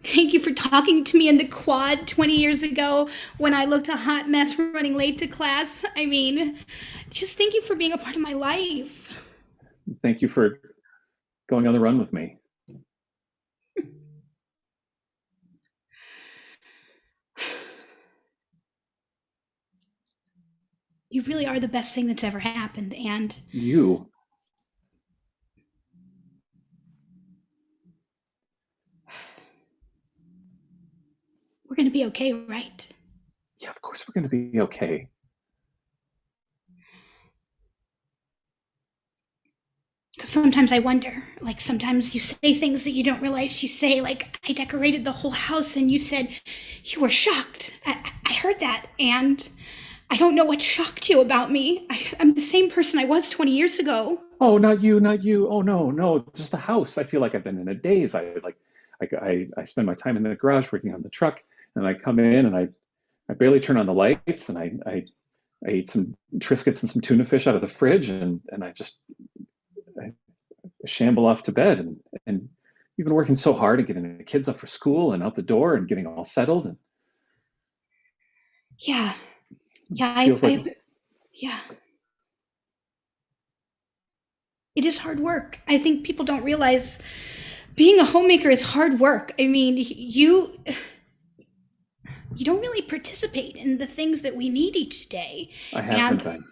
Thank you for talking to me in the quad 20 years ago when I looked a hot mess running late to class. I mean, just thank you for being a part of my life. Thank you for going on the run with me. You really are the best thing that's ever happened, and you. We're going to be okay, right? Yeah, of course we're going to be okay. Because sometimes I wonder, sometimes you say things that you don't realize you say, I decorated the whole house, and you said you were shocked. I heard that, and I don't know what shocked you about me. I'm the same person I was 20 years ago. Oh, not you. Oh, no, just the house. I feel like I've been in a daze. I spend my time in the garage working on the truck, and I come in and I barely turn on the lights, and I ate some Triscuits and some tuna fish out of the fridge, and I shamble off to bed, and you've been working so hard and getting the kids up for school and out the door and getting all settled. And yeah, it is hard work. I think people don't realize being a homemaker is hard work. I mean, you don't really participate in the things that we need each day. I haven't been.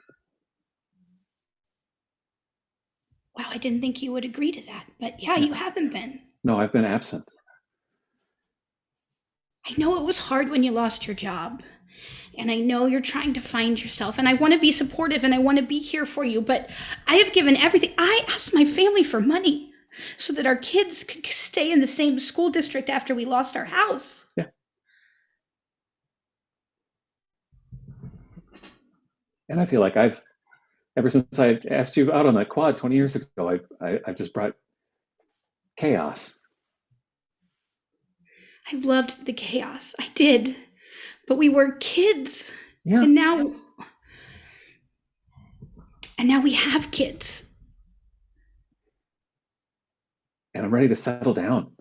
Wow, I didn't think you would agree to that, but yeah, you haven't been. No, I've been absent. I know it was hard when you lost your job, And I know you're trying to find yourself, and I want to be supportive and I want to be here for you, but I have given everything. I asked my family for money so that our kids could stay in the same school district after we lost our house. Yeah. And I feel like ever since I asked you out on that quad 20 years ago, I've just brought chaos. I loved the chaos. I did. But we were kids. Yeah. And now we have kids. And I'm ready to settle down.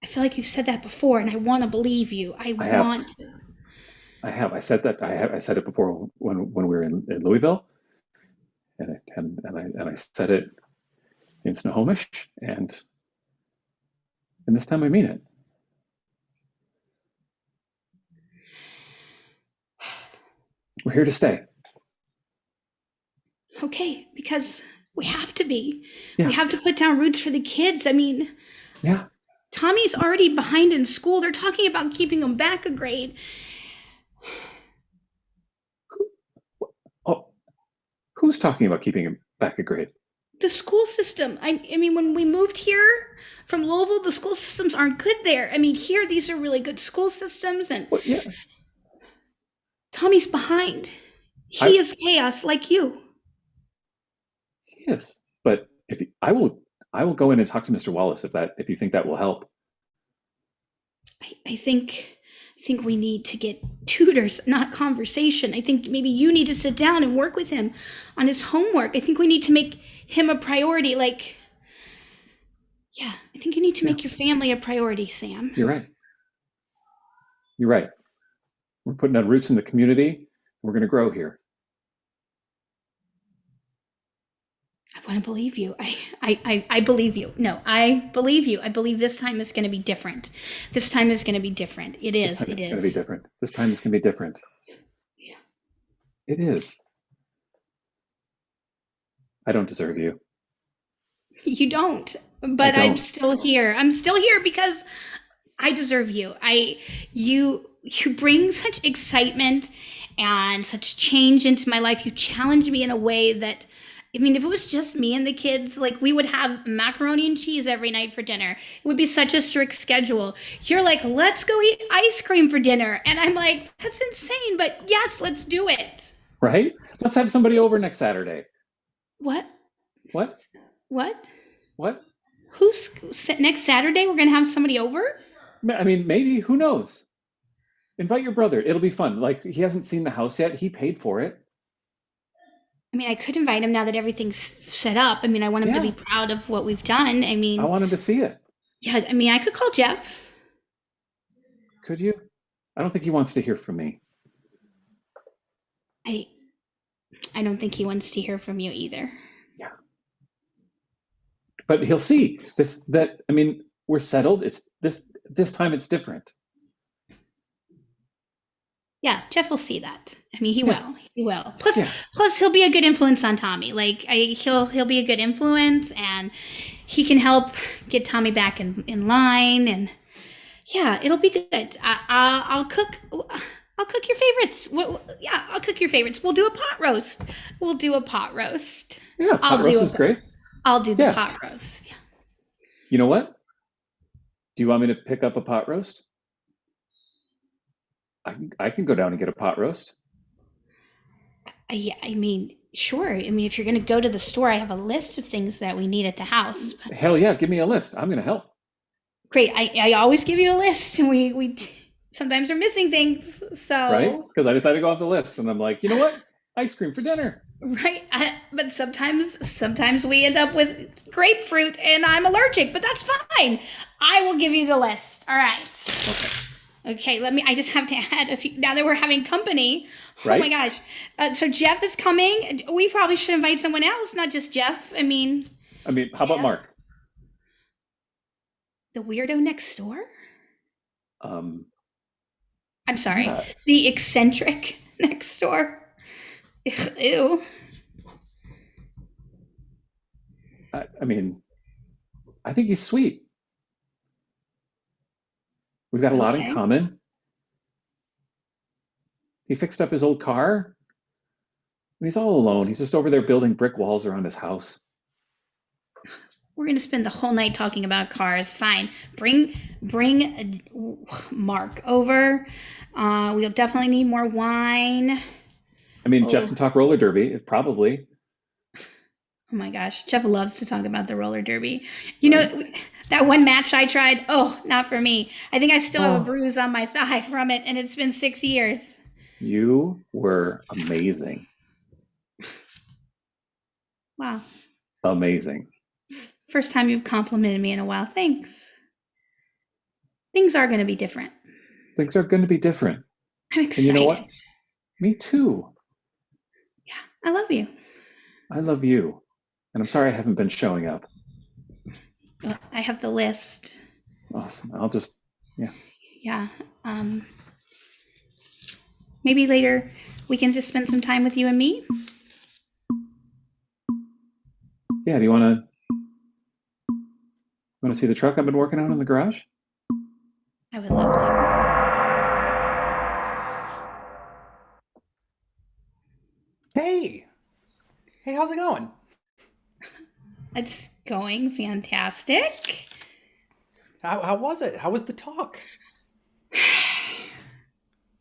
I feel like you said that before, and I want to believe you. I have. I said that. I said it before when we were in Louisville, and I said it in Snohomish, and this time I mean it. We're here to stay. Okay, because we have to be. Yeah. We have to put down roots for the kids. I mean, yeah. Tommy's already behind in school. They're talking about keeping him back a grade. Oh, who's talking about keeping him back a grade? The school system. I mean, when we moved here from Louisville, the school systems aren't good there. I mean, here, these are really good school systems, and well, yeah. Tommy's behind. He is chaos like you. He is. But I will go in and talk to Mr. Wallace if you think that will help. I think we need to get tutors, not conversation. I think maybe you need to sit down and work with him on his homework. I think we need to make him a priority. I think you need to make your family a priority, Sam. You're right. We're putting down roots in the community. We're going to grow here. I want to believe you. I believe you. No, I believe you. I believe this time is going to be different. This time is going to be different. It is. It is going to be different. This time is going to be different. Yeah. It is. I don't deserve you. You don't. But I'm still here. I'm still here because I deserve you. You bring such excitement and such change into my life. You challenge me in a way that, I mean, if it was just me and the kids, we would have macaroni and cheese every night for dinner. It would be such a strict schedule. You're like, let's go eat ice cream for dinner. And I'm like, that's insane, but yes, let's do it. Right? Let's have somebody over next Saturday. What? Who's next Saturday? We're going to have somebody over? I mean, maybe, who knows? Invite your brother. It'll be fun. He hasn't seen the house yet. He paid for it. I mean, I could invite him now that everything's set up. I mean, I want him to be proud of what we've done. I mean, I want him to see it. Yeah, I mean, I could call Jeff. Could you? I don't think he wants to hear from me. I don't think he wants to hear from you either. Yeah. But he'll see we're settled. It's this time it's different. Yeah, Jeff will see that. I mean, he will. He will. Plus, he'll be a good influence on Tommy. He'll be a good influence, and he can help get Tommy back in line. And yeah, it'll be good. I'll cook. I'll cook your favorites. I'll cook your favorites. We'll do a pot roast. Yeah, pot roast is great. I'll do the pot roast. Yeah. You know what? Do you want me to pick up a pot roast? I can go down and get a pot roast. Yeah, I mean, sure. I mean, if you're going to go to the store, I have a list of things that we need at the house. But... Hell yeah, give me a list. I'm going to help. Great. I always give you a list, and we sometimes are missing things. So right, because I decided to go off the list, and I'm like, you know what? Ice cream for dinner. Right, but sometimes we end up with grapefruit, and I'm allergic. But that's fine. I will give you the list. All right. Okay, I just have to add a few, now that we're having company. Right? Oh my gosh. So Jeff is coming. We probably should invite someone else, not just Jeff. I mean, how about Mark? The weirdo next door? I'm sorry. Yeah. The eccentric next door. Ew. I mean, I think he's sweet. We've got a lot in Okay. common. He fixed up his old car. And he's all alone. He's just over there building brick walls around his house. We're gonna spend the whole night talking about cars. Fine. Bring Mark over. We'll definitely need more wine. I mean, Jeff can talk roller derby, probably. Oh my gosh, Jeff loves to talk about the roller derby. You know, that one match I tried, oh, not for me. I think I still have a bruise on my thigh from it, and it's been 6 years. You were amazing. Wow. Amazing. First time you've complimented me in a while. Thanks. Things are going to be different. Things are going to be different. I'm excited. And you know what? Me too. Yeah, I love you. I love you. And I'm sorry I haven't been showing up. Well, I have the list. Awesome. I'll just, yeah. Yeah. Maybe later we can just spend some time with you and me. Yeah, do you want to see the truck I've been working on in the garage? I would love to. Hey, how's it going? It's going fantastic. How was it? How was the talk?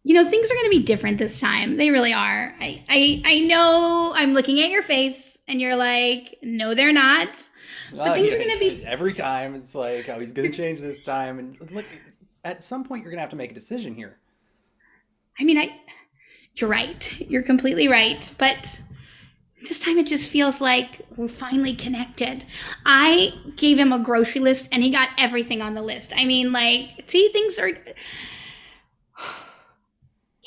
You know, things are going to be different this time. They really are. I know I'm looking at your face and you're like, no, they're not. But things are going to be... Every time it's like, oh, he's going to change this time. And look, at some point, you're going to have to make a decision here. I mean, you're right. You're completely right. But this time it just feels like we're finally connected. I gave him a grocery list and he got everything on the list. I mean, like, see, things are...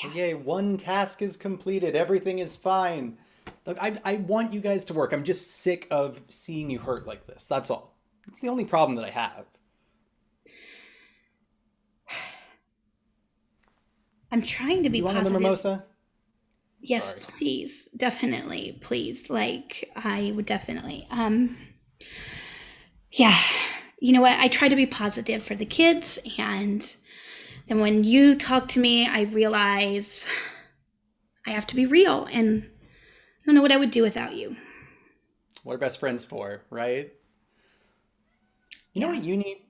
Yeah. Yay, one task is completed. Everything is fine. Look, I want you guys to work. I'm just sick of seeing you hurt like this. That's all. It's the only problem that I have. I'm trying to be positive. Do you want another mimosa? Yes, Sorry. please. Definitely. Please. Like, I would definitely. Yeah. You know what? I try to be positive for the kids, and then when you talk to me, I realize I have to be real, and I don't know what I would do without you. What are best friends for, right? You know what you need?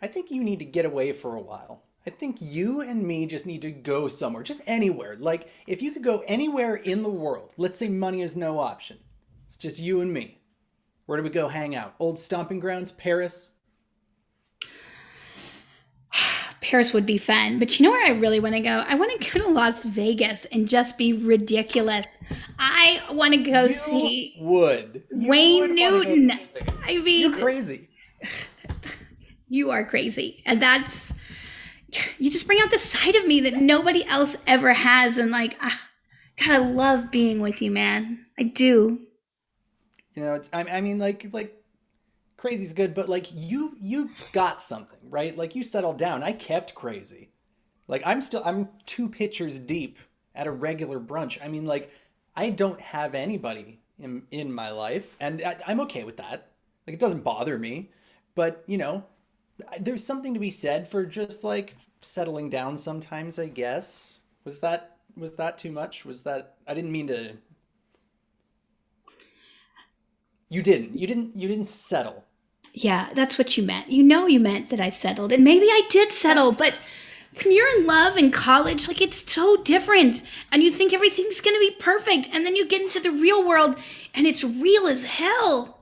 I think you need to get away for a while. I think you and me just need to go somewhere, just anywhere. Like, if you could go anywhere in the world, let's say money is no option. It's just you and me. Where do we go hang out? Old stomping grounds, Paris? Paris would be fun, but you know where I really want to go? I want to go to Las Vegas and just be ridiculous. I want to go see Wayne Newton. I mean, you're crazy. You are crazy, and you just bring out the side of me that nobody else ever has, and like, God, I love being with you, man. I do. You know, I mean, like. Crazy's good, but like you got something, right? Like you settled down. I kept crazy. Like I'm 2 pitchers deep at a regular brunch. I mean, like I don't have anybody in my life, and I'm okay with that. Like it doesn't bother me, but you know, there's something to be said for just like settling down sometimes, I guess. Was that too much? I didn't mean to. You didn't settle. Yeah, that's what you meant. You know, you meant that I settled, and maybe I did settle, but when you're in love in college, like it's so different, and you think everything's going to be perfect, and then you get into the real world and it's real as hell.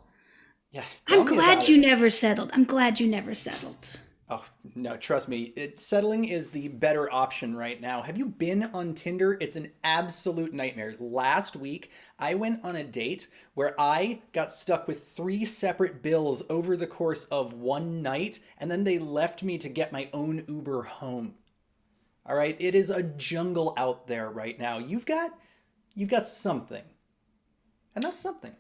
Yeah. I'm glad you never settled. I'm glad you never settled. Oh, no, trust me. Settling is the better option right now. Have you been on Tinder? It's an absolute nightmare. Last week, I went on a date where I got stuck with 3 separate bills over the course of one night, and then they left me to get my own Uber home. All right? It is a jungle out there right now. You've got something. And that's something.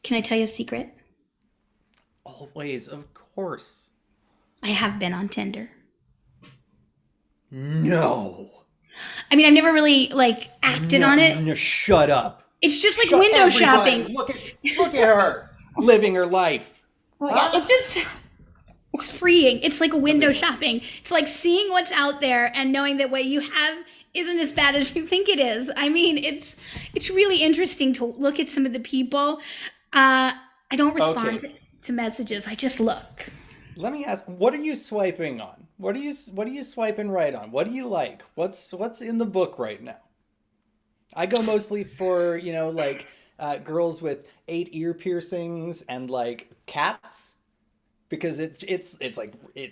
Can I tell you a secret? Always, of course. I have been on Tinder. No. I mean, I've never really like acted on it. No, shut up. It's just like window shopping. Look at her living her life. Well, yeah, It's freeing. It's like a window shopping. It's like seeing what's out there and knowing that what you have isn't as bad as you think it is. I mean, it's really interesting to look at some of the people. I don't respond to messages. I just look. Let me ask, what are you swiping on? What are you swiping right on? What do you like? What's in the book right now? I go mostly for, like girls with 8 ear piercings and like cats, because it's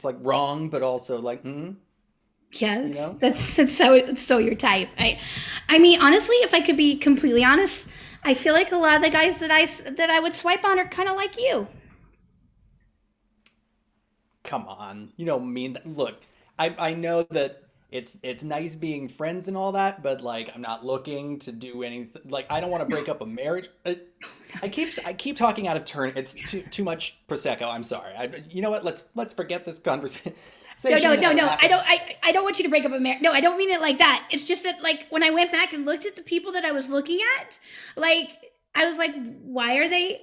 like wrong, but also like yeah, that's so your type. I mean, honestly, if I could be completely honest, I feel like a lot of the guys that I would swipe on are kind of like you. Come on, you don't mean that. Look, I know that it's nice being friends and all that, but like I'm not looking to do anything. Like I don't want to break up a marriage. I keep talking out of turn. It's too much prosecco. I'm sorry. You know what? Let's forget this conversation. No. I don't want you to break up a marriage. No, I don't mean it like that. It's just that like when I went back and looked at the people that I was looking at, like I was like, why are they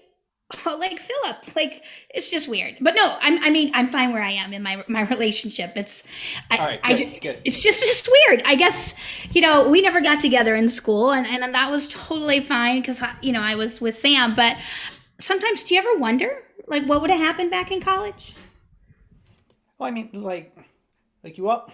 like Philip? Like it's just weird. But no, I'm fine where I am in my relationship. It's good. It's just weird. I guess we never got together in school, and that was totally fine because I was with Sam. But sometimes, do you ever wonder like what would have happened back in college? Well, I mean, like you up?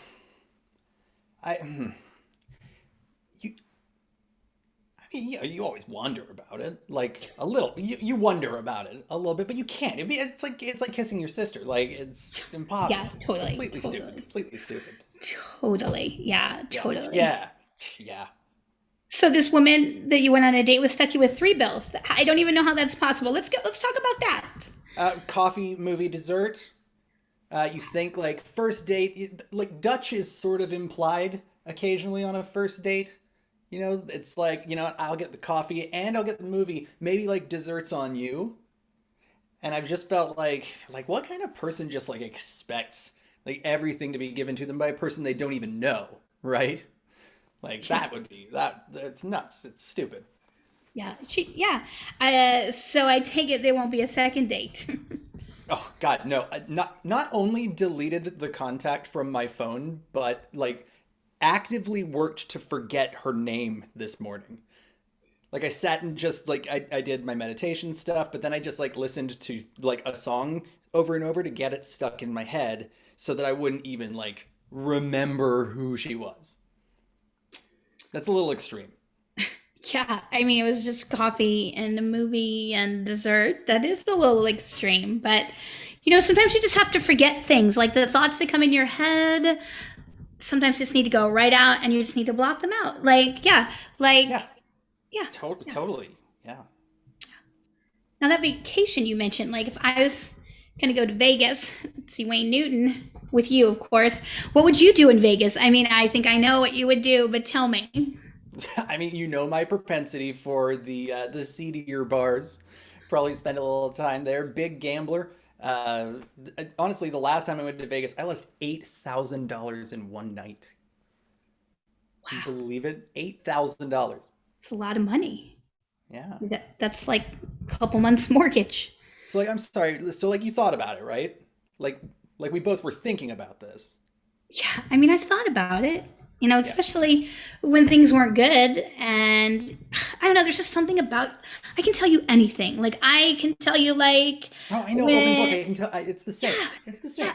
You always wonder about it, like a little. You wonder about it a little bit, but you can't. It's like kissing your sister. Like it's impossible. Yeah, totally. Completely stupid. Totally. Yeah, totally. Yeah. So this woman that you went on a date with stuck you with 3 bills. I don't even know how that's possible. Let's talk about that. Coffee, movie, dessert. You think like first date, like Dutch is sort of implied occasionally on a first date. It's like, I'll get the coffee and I'll get the movie, maybe like desserts on you. And I've just felt like what kind of person just like expects like everything to be given to them by a person they don't even know, right? Like that's nuts. It's stupid. Yeah. So I take it there won't be a second date. Oh God, no! Not only deleted the contact from my phone, but like actively worked to forget her name this morning. Like I sat and just like I did my meditation stuff, but then I just like listened to like a song over and over to get it stuck in my head, so that I wouldn't even like remember who she was. That's a little extreme. Yeah, I mean, it was just coffee and a movie and dessert. That is a little extreme, but sometimes you just have to forget things, like the thoughts that come in your head. Sometimes just need to go right out, and you just need to block them out. Totally. Yeah. Now that vacation you mentioned, like if I was gonna go to Vegas, see Wayne Newton with you, of course, what would you do in Vegas? I mean, I think I know what you would do, but tell me. I mean, my propensity for the seedier bars. Probably spend a little time there. Big gambler. Honestly, the last time I went to Vegas, I lost $8,000 in one night. Wow. Can you believe it? $8,000. It's a lot of money. Yeah. That's like a couple months mortgage. So like, I'm sorry. So like you thought about it, right? Like we both were thinking about this. Yeah. I mean, I've thought about it. Especially when things weren't good. And I don't know, there's just something about, I can tell you anything. Like, I can tell you, like. Oh, I know, open book. I can tell. It's the same. Yeah, it's the same. Yeah.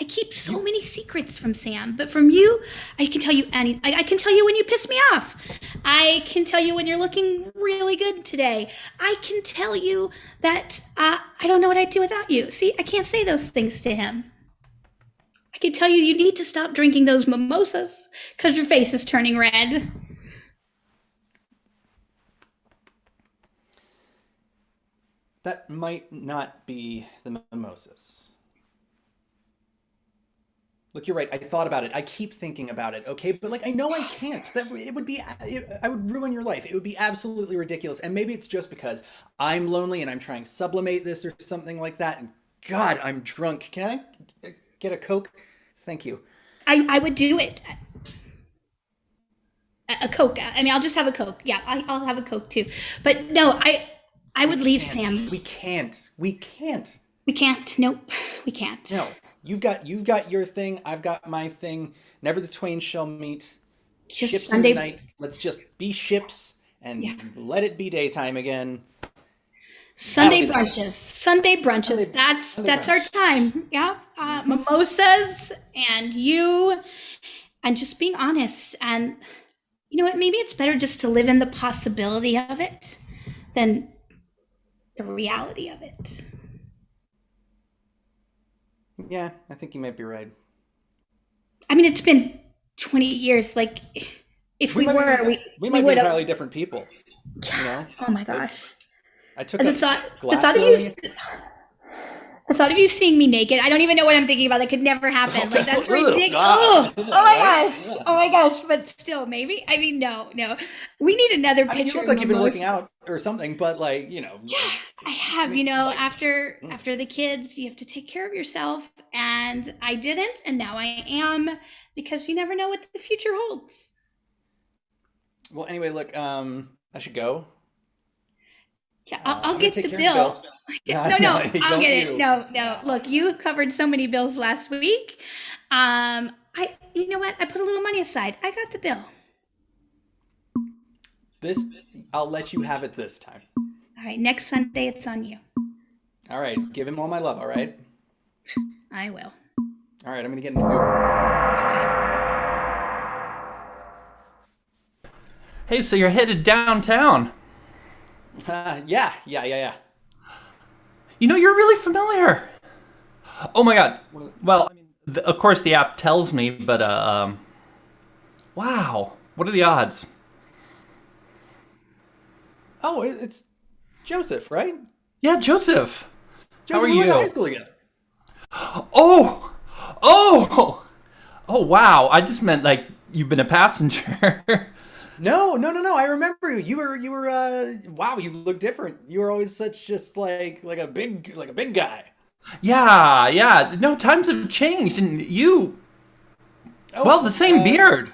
I keep so many secrets from Sam, but from you, I can tell you anything. I can tell you when you piss me off. I can tell you when you're looking really good today. I can tell you that I don't know what I'd do without you. See, I can't say those things to him. I can tell you need to stop drinking those mimosas because your face is turning red. That might not be the mimosas. Look, you're right. I thought about it. I keep thinking about it. Okay, but like I know I can't. I would ruin your life. It would be absolutely ridiculous. And maybe it's just because I'm lonely and I'm trying to sublimate this or something like that. And God, I'm drunk. Can I get a Coke? Thank you. I would do it. A Coke. I mean, I'll just have a Coke. Yeah, I'll have a Coke too. But no, I would leave Sam. We can't. We can't. Nope, we can't. No, you've got your thing. I've got my thing. Never the twain shall meet. Just Ships Sunday. in the night. Let's just be ships and Yeah. let it be daytime again. Sunday That'll be nice. brunches. Sunday brunches. Sunday- that's Sunday that's our brunch. time. Yeah. Mimosas and you, and just being honest. And you know what? Maybe it's better just to live in the possibility of it than the reality of it. Yeah, I think you might be right. I mean, it's been 20 years. Like, if we might were, be, we might be would have. entirely different people. You know, Oh my gosh. I took And up the thought glass of blowing. you seeing me naked, I don't even know what I'm thinking about. That could never happen. Like, that's Ugh, ridiculous. God. Oh my gosh. Oh my gosh. But still, maybe. I mean, no. We need another I picture. mean, you look of like you've been mimosas. working out or something, but like, you know. Yeah, I have. After the kids, you have to take care of yourself, and I didn't, and now I am, because you never know what the future holds. Well, anyway, look, I should go. Yeah, I'm I'll gonna get take the care of bill. the No, No, no, hey, I'll don't get it. you. No. Look, you covered so many bills last week. You know what? I put a little money aside. I got the bill. I'll let you have it this time. All right, next Sunday it's on you. All right, give him all my love, all right? I will. All right, I'm gonna get an Uber. Hey, so you're headed downtown. Yeah. You know, you're really familiar. Oh my God. Well, I mean, of course the app tells me, but wow. What are the odds? Oh, it's Joseph, right? Yeah, Joseph. Joseph, How are we went to you? high school together. Oh, wow. I just meant like you've been a passenger. No. I remember you. You were. Wow, you look different. You were always such just like a big guy. Yeah. No, times have changed, and you. Oh, Well, the same beard.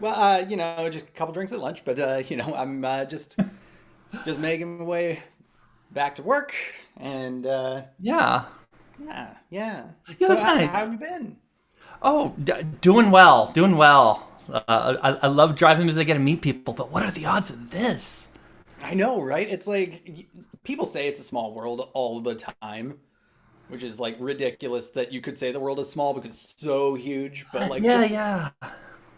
Well, just a couple drinks at lunch, but I'm just making my way back to work, and Yeah. yeah. Yeah, So that's nice. how have you been? Oh, doing well. I love driving because I get to meet people, but what are the odds of this? I know, right? It's like people say it's a small world all the time, which is like ridiculous that you could say the world is small because it's so huge. But like, Yeah.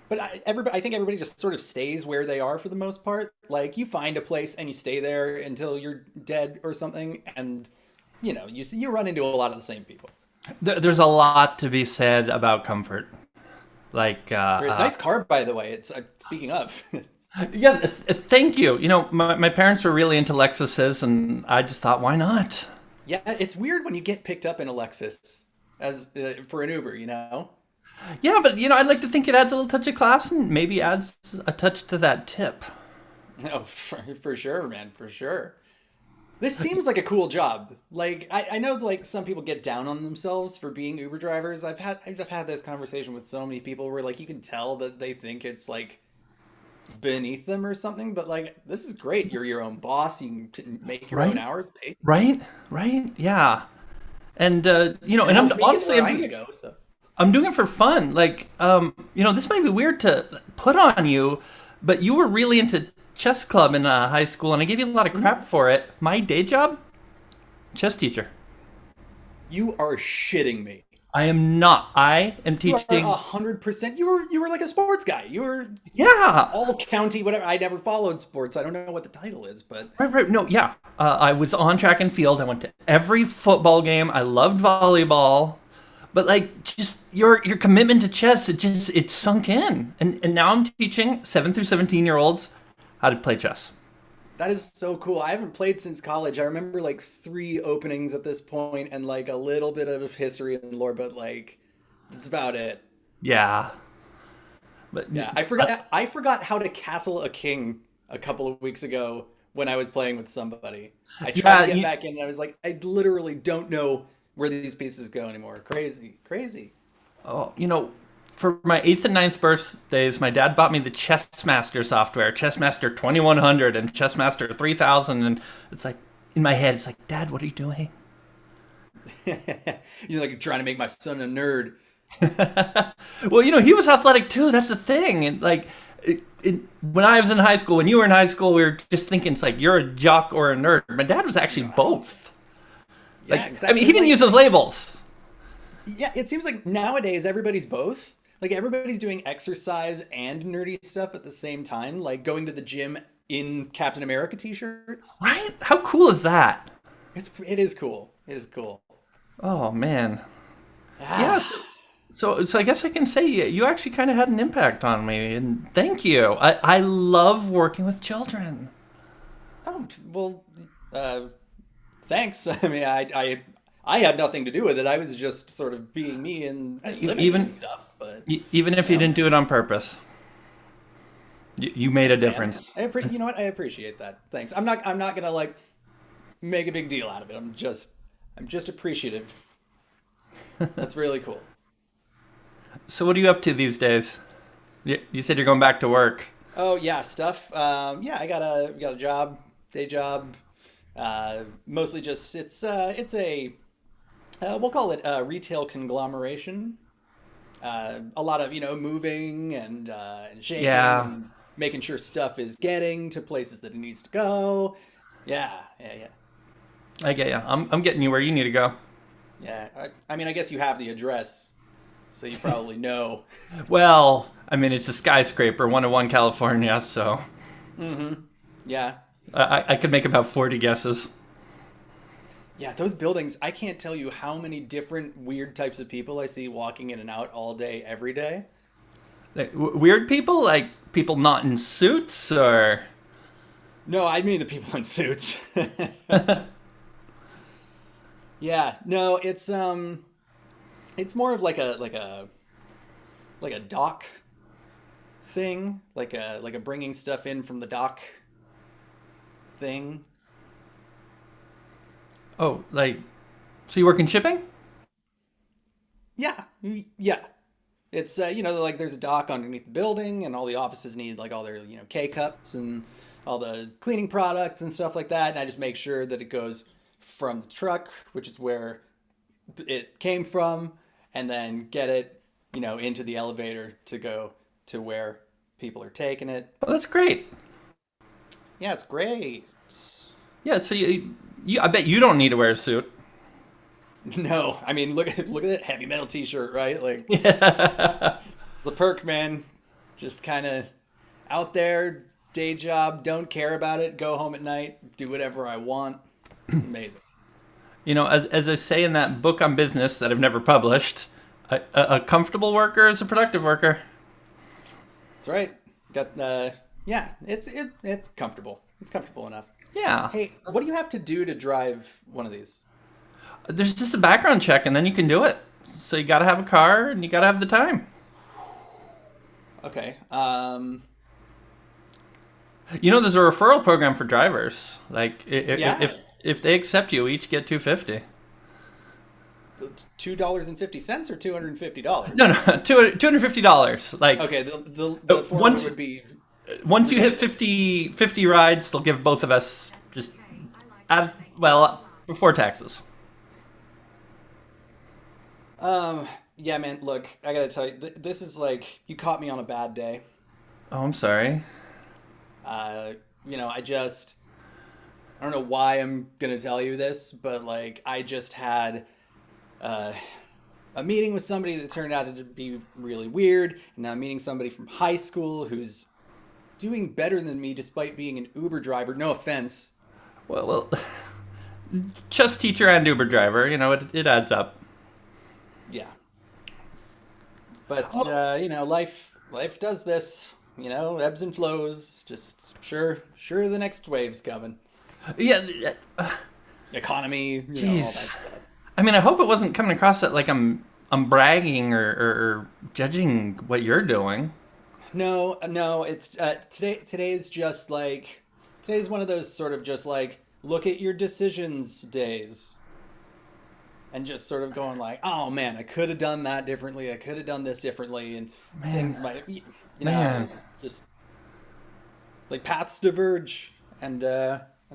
But I think everybody just sort of stays where they are for the most part. Like you find a place and you stay there until you're dead or something, and you run into a lot of the same people. There's a lot to be said about comfort. Like, There's a nice car, by the way. It's speaking of. yeah, thank you. You know, my parents were really into Lexuses, and I just thought, why not? Yeah, it's weird when you get picked up in a Lexus as for an Uber, Yeah, but I'd like to think it adds a little touch of class and maybe adds a touch to that tip. Oh, for sure, man, for sure. This seems like a cool job. Like I know like some people get down on themselves for being Uber drivers. I've had this conversation with so many people where like you can tell that they think it's like beneath them or something, but like this is great. You're your own boss. You can make your own hours. Pay. Right, yeah. And and I'm honestly I'm doing it for fun. Like this might be weird to put on you, but you were really into chess club in high school, and I gave you a lot of crap for it. My day job, chess teacher. You are shitting me. I am not. I am You teaching. are 100%. You were like a sports guy. You were Yeah. all county whatever. I never followed sports. I don't know what the title is, but Right. No, yeah. I was on track and field. I went to every football game. I loved volleyball. But like, just your commitment to chess, it sunk in. And now I'm teaching 7 through 17-year-olds how to play chess. that is so cool. I haven't played since college. I remember like 3 openings at this point and like a little bit of history and lore, but like that's about it. Yeah. But Yeah, I forgot how to castle a king a couple of weeks ago when I was playing with somebody. I tried to get back in and I was like, I literally don't know where these pieces go anymore. Crazy. Oh, for my 8th and 9th birthdays, my dad bought me the Chessmaster software, Chessmaster 2100 and Chessmaster 3000, and it's like in my head, it's like, Dad, what are you doing? You're like trying to make my son a nerd. Well, he was athletic too. That's the thing. And like, when I was in high school, when you were in high school, we were just thinking it's like you're a jock or a nerd. My dad was actually both. Like, Yeah, exactly. I mean, he didn't use those labels. Yeah, it seems like nowadays everybody's both. Like everybody's doing exercise and nerdy stuff at the same time, like going to the gym in Captain America t-shirts. Right? How cool is that? It is cool. It is cool. Oh man. Yeah. So I guess I can say you actually kind of had an impact on me, and thank you. I love working with children. Oh, well, thanks. I mean, I had nothing to do with it. I was just sort of being me and living and stuff. But even if you didn't do it on purpose, you made a difference. You know what? I appreciate that. Thanks. I'm not gonna like make a big deal out of it. I'm just appreciative. That's really cool. So what are you up to these days? You said you're going back to work. Oh yeah, stuff. Yeah, I got a job, day job. Mostly just it's a we'll call it a retail conglomeration. A lot of moving and shaking and making sure stuff is getting to places that it needs to go. Yeah. I get you. I'm getting you where you need to go. Yeah. I mean, I guess you have the address, so you probably know. Well, I mean, it's a skyscraper, 101 California, so. Mm-hmm. Yeah. I could make about 40 guesses. Yeah, those buildings, I can't tell you how many different weird types of people I see walking in and out all day, every day. Like, weird people? Like people not in suits, or? No, I mean the people in suits. Yeah, no, it's more of like a dock thing, like a bringing stuff in from the dock thing. Oh, like, so you work in shipping? Yeah. It's like there's a dock underneath the building, and all the offices need like all their K-cups and all the cleaning products and stuff like that, and I just make sure that it goes from the truck, which is where it came from, and then get it into the elevator to go to where people are taking it. Oh, that's great. Yeah, it's great. Yeah, so you I bet you don't need to wear a suit. No, I mean look at that heavy metal t-shirt, right? Like Yeah. the perk, man. Just kind of out there, day job, don't care about it, go home at night, do whatever I want. It's amazing. As I say in that book on business that I've never published, a comfortable worker is a productive worker. That's right. Yeah, it's comfortable. It's comfortable enough. Yeah. Hey, what do you have to do to drive one of these? There's just a background check, and then you can do it. So you got to have a car, and you got to have the time. Okay. There's a referral program for drivers. Like, if they accept you, each get $250. $2.50 or $250? No, $250. Like, okay, the formula would be once you hit 50 rides, they'll give both of us just before taxes. Yeah, man. Look, I gotta tell you, this is like you caught me on a bad day. Oh, I'm sorry. I don't know why I'm gonna tell you this, but like I just had a meeting with somebody that turned out to be really weird, and now I'm meeting somebody from high school who's doing better than me despite being an Uber driver. No offense. Well, just teacher and Uber driver, it adds up. Yeah. But life does this. Ebbs and flows. Just sure the next wave's coming. Yeah. Economy, all that stuff. I mean, I hope it wasn't coming across that like I'm bragging or judging what you're doing. No, it's today's just like today's one of those sort of just like look at your decisions days. And just sort of going like, oh man, I could have done that differently. I could have done this differently, and things might have, just like paths diverge, and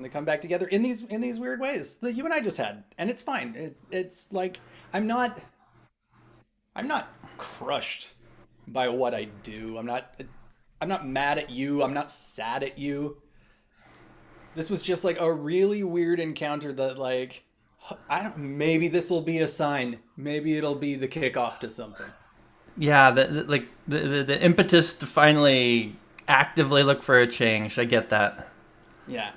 and they come back together in these weird ways that you and I just had, and it's fine. It's like I'm not crushed by what I do. I'm not mad at you. I'm not sad at you. This was just like a really weird encounter that like maybe this will be a sign. Maybe it'll be the kickoff to something. Yeah, the impetus to finally actively look for a change. I get that. Yeah.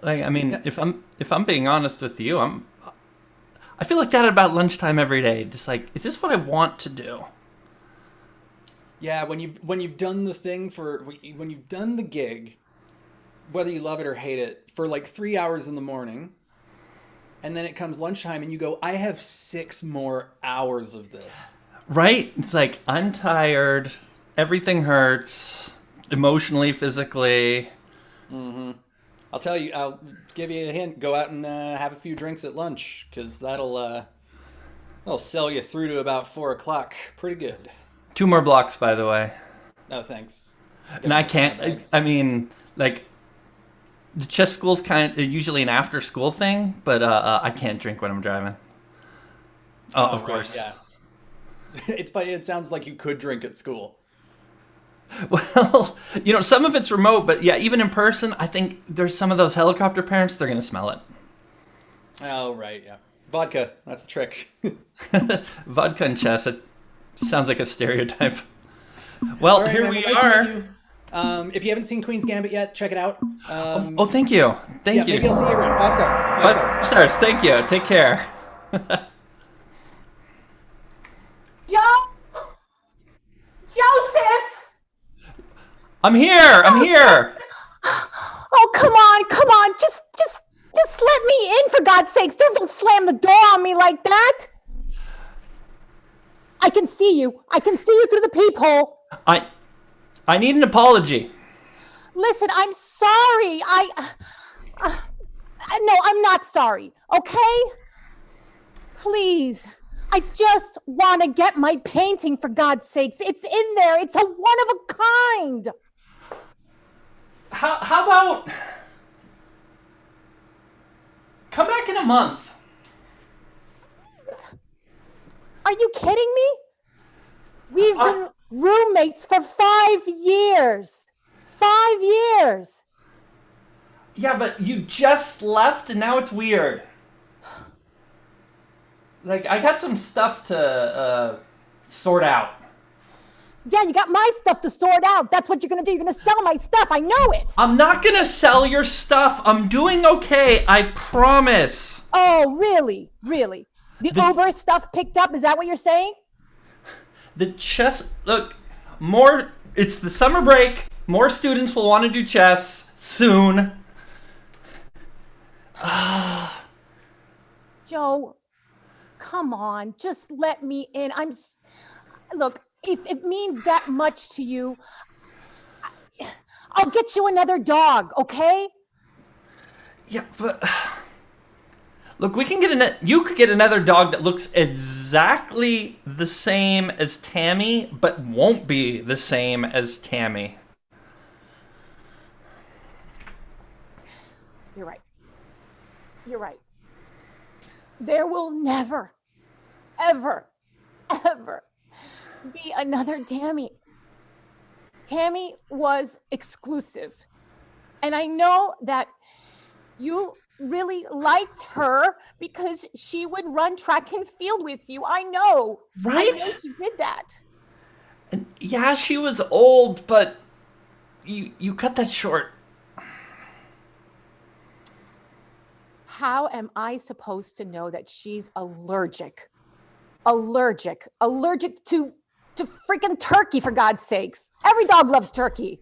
Like, I mean, if I'm being honest with you, I feel like that at about lunchtime every day. Just like, is this what I want to do? Yeah, when you've done the thing when you've done the gig, whether you love it or hate it, for like 3 hours in the morning, and then it comes lunchtime and you go, I have 6 more hours of this. Right? It's like, I'm tired. Everything hurts. Emotionally, physically. Mm-hmm. I'll give you a hint. Go out and have a few drinks at lunch, because that'll sell you through to about 4 o'clock. Pretty good. 2 more blocks, by the way. No, thanks. And I can't, I mean, like, the chess school's usually an after school thing, but I can't drink when I'm driving. Oh, of course. Yeah. It's funny. It sounds like you could drink at school. Well, some of it's remote, but yeah, even in person, I think there's some of those helicopter parents, they're going to smell it. Oh, right, yeah. Vodka, that's the trick. Vodka and chess, it sounds like a stereotype. Well, right, here man, we nice to are. meet you. If you haven't seen Queen's Gambit yet, check it out. Thank you. Thank you. Maybe I'll see you around. 5 stars. 5 stars. Thank you. Take care. Joseph! I'm here. Oh, come on. Just let me in, for God's sakes. Don't slam the door on me like that. I can see you through the peephole. I need an apology. Listen, I'm sorry. No, I'm not sorry. Okay? Please. I just want to get my painting, for God's sakes. It's in there. It's a one of a kind. How about come back in a month? Are you kidding me? We've been roommates for 5 years. 5 years. Yeah, but you just left and now it's weird. Like, I got some stuff to sort out. Yeah, you got my stuff to sort out. That's what you're going to do. You're going to sell my stuff. I know it. I'm not going to sell your stuff. I'm doing okay. I promise. Oh, really? Really? The Uber stuff picked up? Is that what you're saying? The chess... Look, it's the summer break. More students will want to do chess soon. Joe, come on. Just let me in. Look, if it means that much to you, I'll get you another dog, okay? Yeah, but... Look, you could get another dog that looks exactly the same as Tammy, but won't be the same as Tammy. You're right. You're right. There will never, ever, ever be another Tammy. Tammy was exclusive. And I know that you really liked her because she would run track and field with you. I know. Right? I know she did that. And yeah, she was old, but you cut that short. How am I supposed to know that she's allergic? Allergic to freaking turkey, for God's sakes. Every dog loves turkey.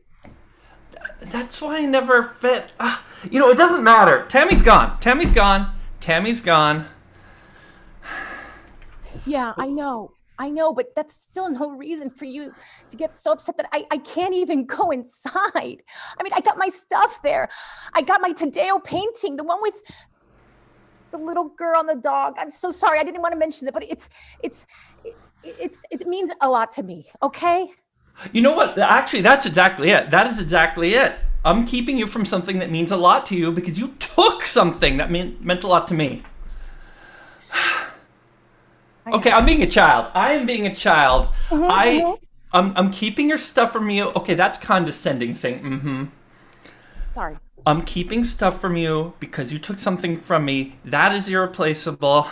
That's why I never fit. It doesn't matter. Tammy's gone. Yeah, I know, but that's still no reason for you to get so upset that I can't even go inside. I mean, I got my stuff there. I got my Tadeo painting, the one with the little girl and the dog. I'm so sorry, I didn't want to mention it, but it means a lot to me, okay? You know what? Actually, that's exactly it. That is exactly it. I'm keeping you from something that means a lot to you because you took something that meant a lot to me. Okay, I'm being a child. I am being a child. I'm keeping your stuff from you. Okay, that's condescending saying Sorry. I'm keeping stuff from you because you took something from me. That is irreplaceable.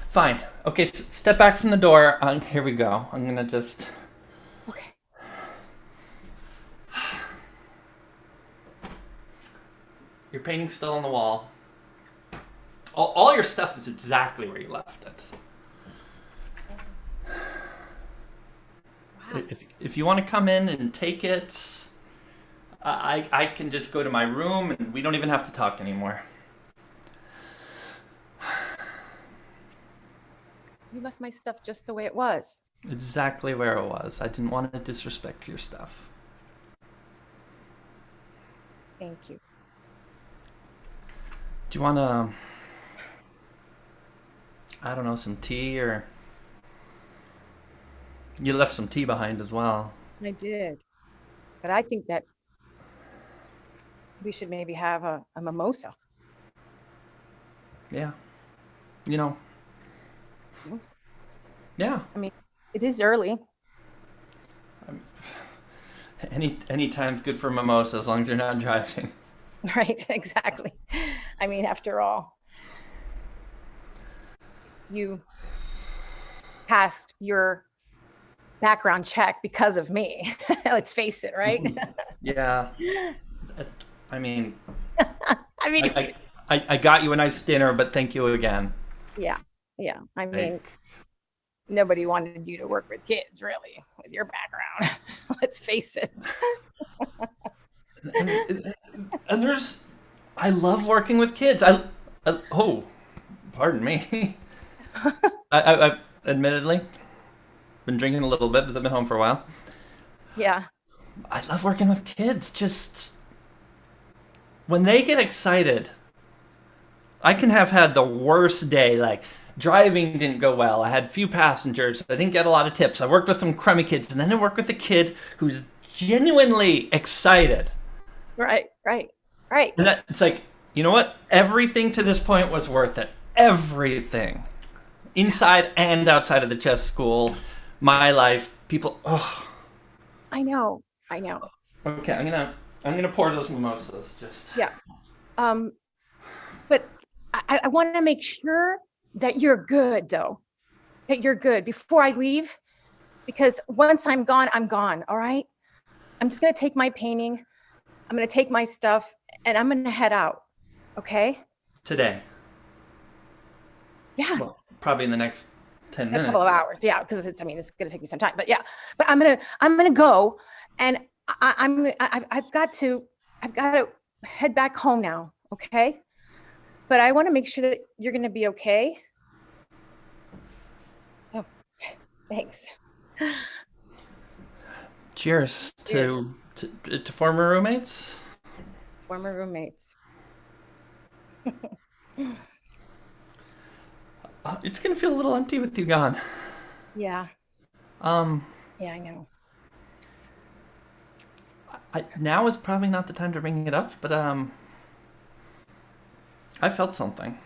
Fine. Okay, step back from the door. Here we go. I'm gonna just... Okay. Your painting's still on the wall. All your stuff is exactly where you left it. Wow. If you want to come in and take it, I can just go to my room and we don't even have to talk anymore. You left my stuff just the way it was. Exactly where it was. I didn't want to disrespect your stuff. Thank you. Do you want I don't know, some tea or... You left some tea behind as well. I did. But I think that we should maybe have a mimosa. Yeah. You know. Yeah. I mean, it is early. Any time's good for mimosa as long as you're not driving. Right, exactly. I mean, after all, you passed your background check because of me. Let's face it, right? Yeah. I mean, I got you a nice dinner, but thank you again. Yeah. I mean, nobody wanted you to work with kids, really, with your background. Let's face it. and there's, I love working with kids. Oh, pardon me. I admittedly been drinking a little bit because I've been home for a while. Yeah. I love working with kids. Just when they get excited, I can have had the worst day. Like driving didn't go well. I had few passengers. I didn't get a lot of tips. I worked with some crummy kids, and then I work with a kid who's genuinely excited. Right. And it's like, you know what? Everything to this point was worth it. Everything. Inside and outside of the chess school, my life, people, oh. I know. Okay, I'm gonna pour those mimosas, just. Yeah. But I want to make sure that you're good, though. That you're good before I leave, because once I'm gone, all right? I'm just gonna take my painting, I'm gonna take my stuff, and I'm gonna head out, okay? Today. Yeah. Well, probably in the next 10 minutes. A couple of hours, yeah, because it's gonna take me some time, but yeah. But I'm gonna go, and I've got to head back home now, okay? But I want to make sure that you're gonna be okay. Oh, thanks. Cheers to former roommates. Former roommates. It's gonna feel a little empty with you gone. Yeah. Yeah, I know. Now is probably not the time to bring it up, but I felt something.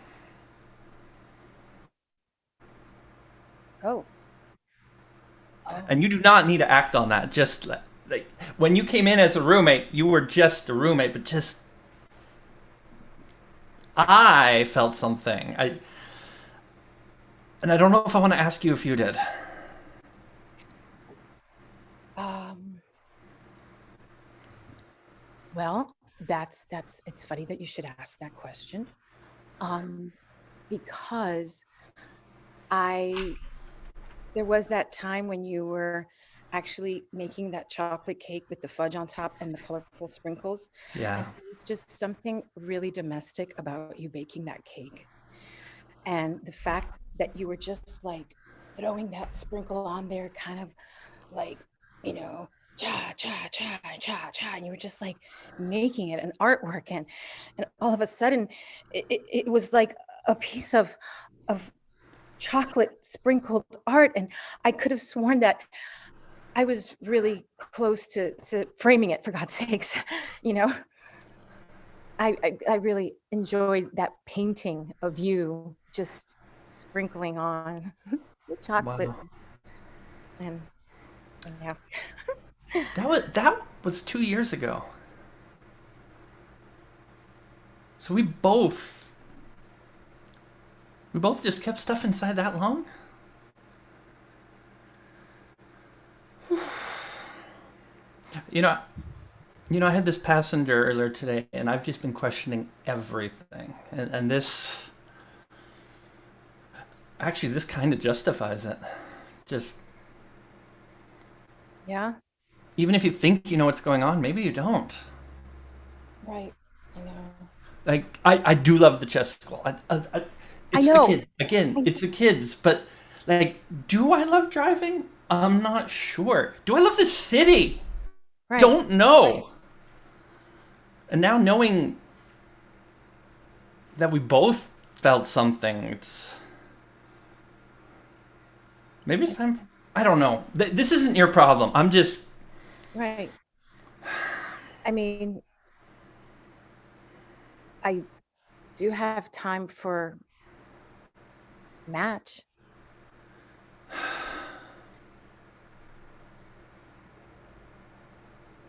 Oh. And you do not need to act on that. Just like when you came in as a roommate, you were just a roommate, but just I felt something. And I don't know if I want to ask you if you did. Well, it's funny that you should ask that question. Because there was that time when you were actually making that chocolate cake with the fudge on top and the colorful sprinkles. Yeah. And there was just something really domestic about you baking that cake. And the fact that you were just like throwing that sprinkle on there, kind of like, cha, cha, cha, cha, cha. And you were just like making it an artwork. And all of a sudden it was like a piece of chocolate sprinkled art. And I could have sworn that I was really close to framing it, for God's sakes. You know, I really enjoyed that painting of you just sprinkling on the chocolate. Wow. And yeah. That was 2 years ago. So we both just kept stuff inside that long? You know, I had this passenger earlier today, and I've just been questioning everything. And this kind of justifies it. Just, Yeah. even if you think you know what's going on, maybe you don't. Right. I know. Like, I do love the chess school. It's know. the kids. Again, it's the kids. But, like, do I love driving? I'm not sure. Do I love the city? Right. Don't know. Right. And now knowing that we both felt something, maybe it's time. I don't know. This isn't your problem. I'm just. Right. I mean, I do have time for match.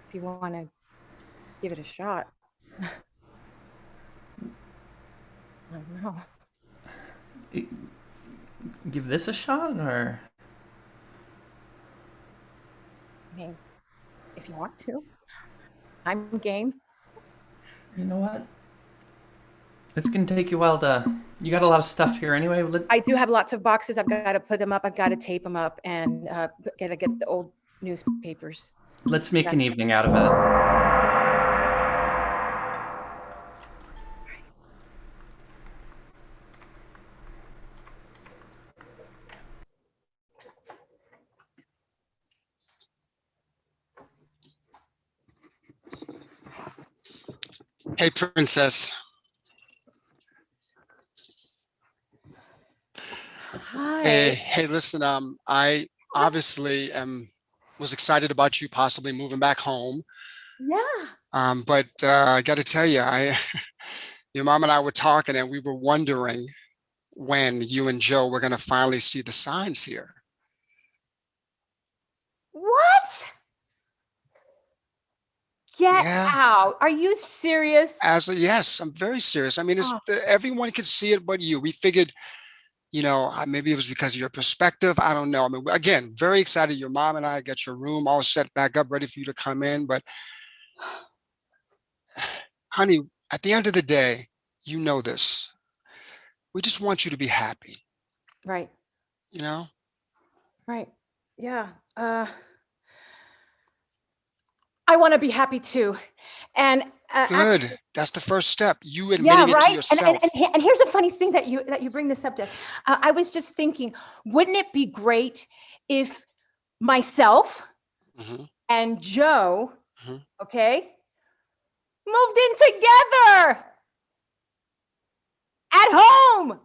If you want to give it a shot. I don't know. Give this a shot, or? I mean, if you want to, I'm game. You know what? It's gonna take you a while to. You got a lot of stuff here anyway. I do have lots of boxes. I've got to put them up. I've got to tape them up, and gotta get the old newspapers. Let's make an evening out of it. Hey, Princess. Hi. Hey, listen, I obviously was excited about you possibly moving back home. Yeah. But I got to tell you, your mom and I were talking, and we were wondering when you and Joe were going to finally see the signs here. What? Get Yeah. out. Are you serious? Yes, I'm very serious. I mean, everyone could see it but you. We figured, maybe it was because of your perspective. I don't know. I mean, again, very excited. Your mom and I got your room all set back up, ready for you to come in. But honey, at the end of the day, you know this. We just want you to be happy. Right. You know? Right. Yeah. I want to be happy too. And good. Actually, that's the first step. You admitting it to yourself. And here's a funny thing that you bring this up to. I was just thinking, wouldn't it be great if myself and Joe, okay, moved in together at home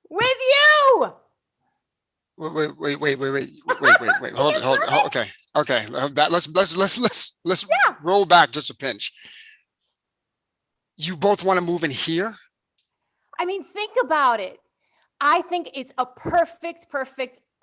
with you? Wait. Hold it. Okay. Let's roll back just a pinch. You both want to move in here? I mean, think about it. I think it's a perfect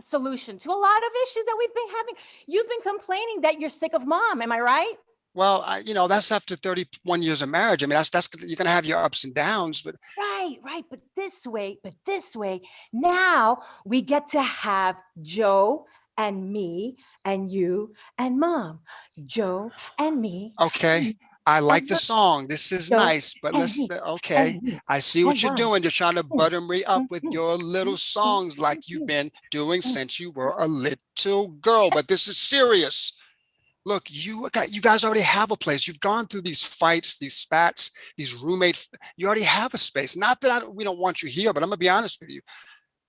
solution to a lot of issues that we've been having. You've been complaining that you're sick of mom. Am I right? Well, that's after 31 years of marriage. I mean, that's you're going to have your ups and downs, but right. But this way, now we get to have Joe and me and you and mom. Joe and me. Okay. I like the song. This is nice, but okay. I see what you're doing. You're trying to butter me up with your little songs like you've been doing since you were a little girl, but this is serious. Look, you guys already have a place. You've gone through these fights, these spats, these roommates. You already have a space. Not that we don't want you here, but I'm gonna be honest with you.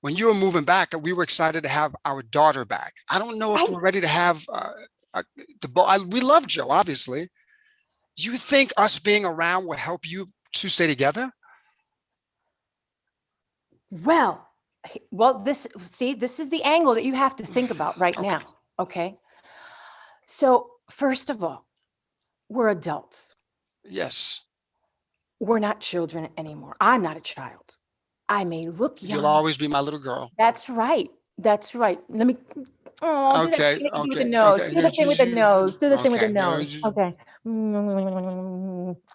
When you were moving back, we were excited to have our daughter back. I don't know if we're ready to have we love Joe, obviously. You think us being around will help you two stay together? Well, this is the angle that you have to think about right now. Okay. So first of all, we're adults. Yes. We're not children anymore. I'm not a child. I may look young. You'll always be my little girl. That's right. That's right. Let me. Oh, do that Okay. thing with the Okay. nose. Okay. Do the thing with the nose. Do the thing with the Okay. nose. Okay.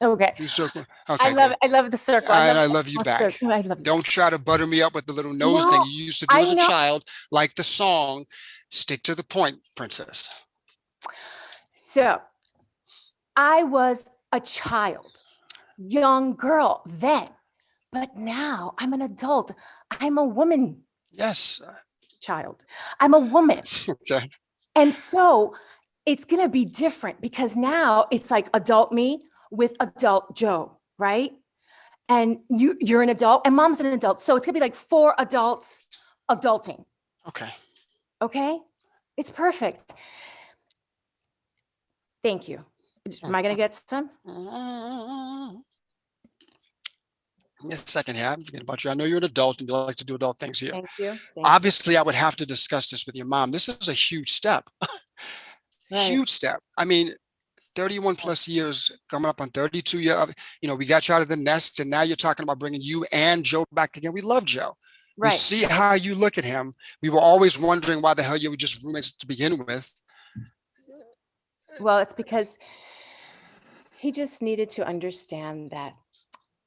Okay. You circle. I Okay. love Good. it. I love the circle. And I love you the back. circle. I love Don't try to butter me up with the little nose No, thing you used to do I as a know. child, like the song. Stick to the point, princess. So I was a child, young girl then, but now I'm an adult. I'm a woman. Yes. Child. I'm a woman. Okay. And so it's going to be different because now it's like adult me with adult Joe, right? And you're an adult and mom's an adult. So it's going to be like 4 adults adulting. Okay. Okay? It's perfect. Thank you. Am I going to get some? Yes, a second here. I'm thinking about you. I know you're an adult and you like to do adult things here. Thank you. Obviously, I would have to discuss this with your mom. This is a huge step. Right. Huge step. I mean, 31 plus years, coming up on 32 years. You know, we got you out of the nest, and now you're talking about bringing you and Joe back again. We love Joe. Right. We see how you look at him. We were always wondering why the hell you were just roommates to begin with. Well, it's because he just needed to understand that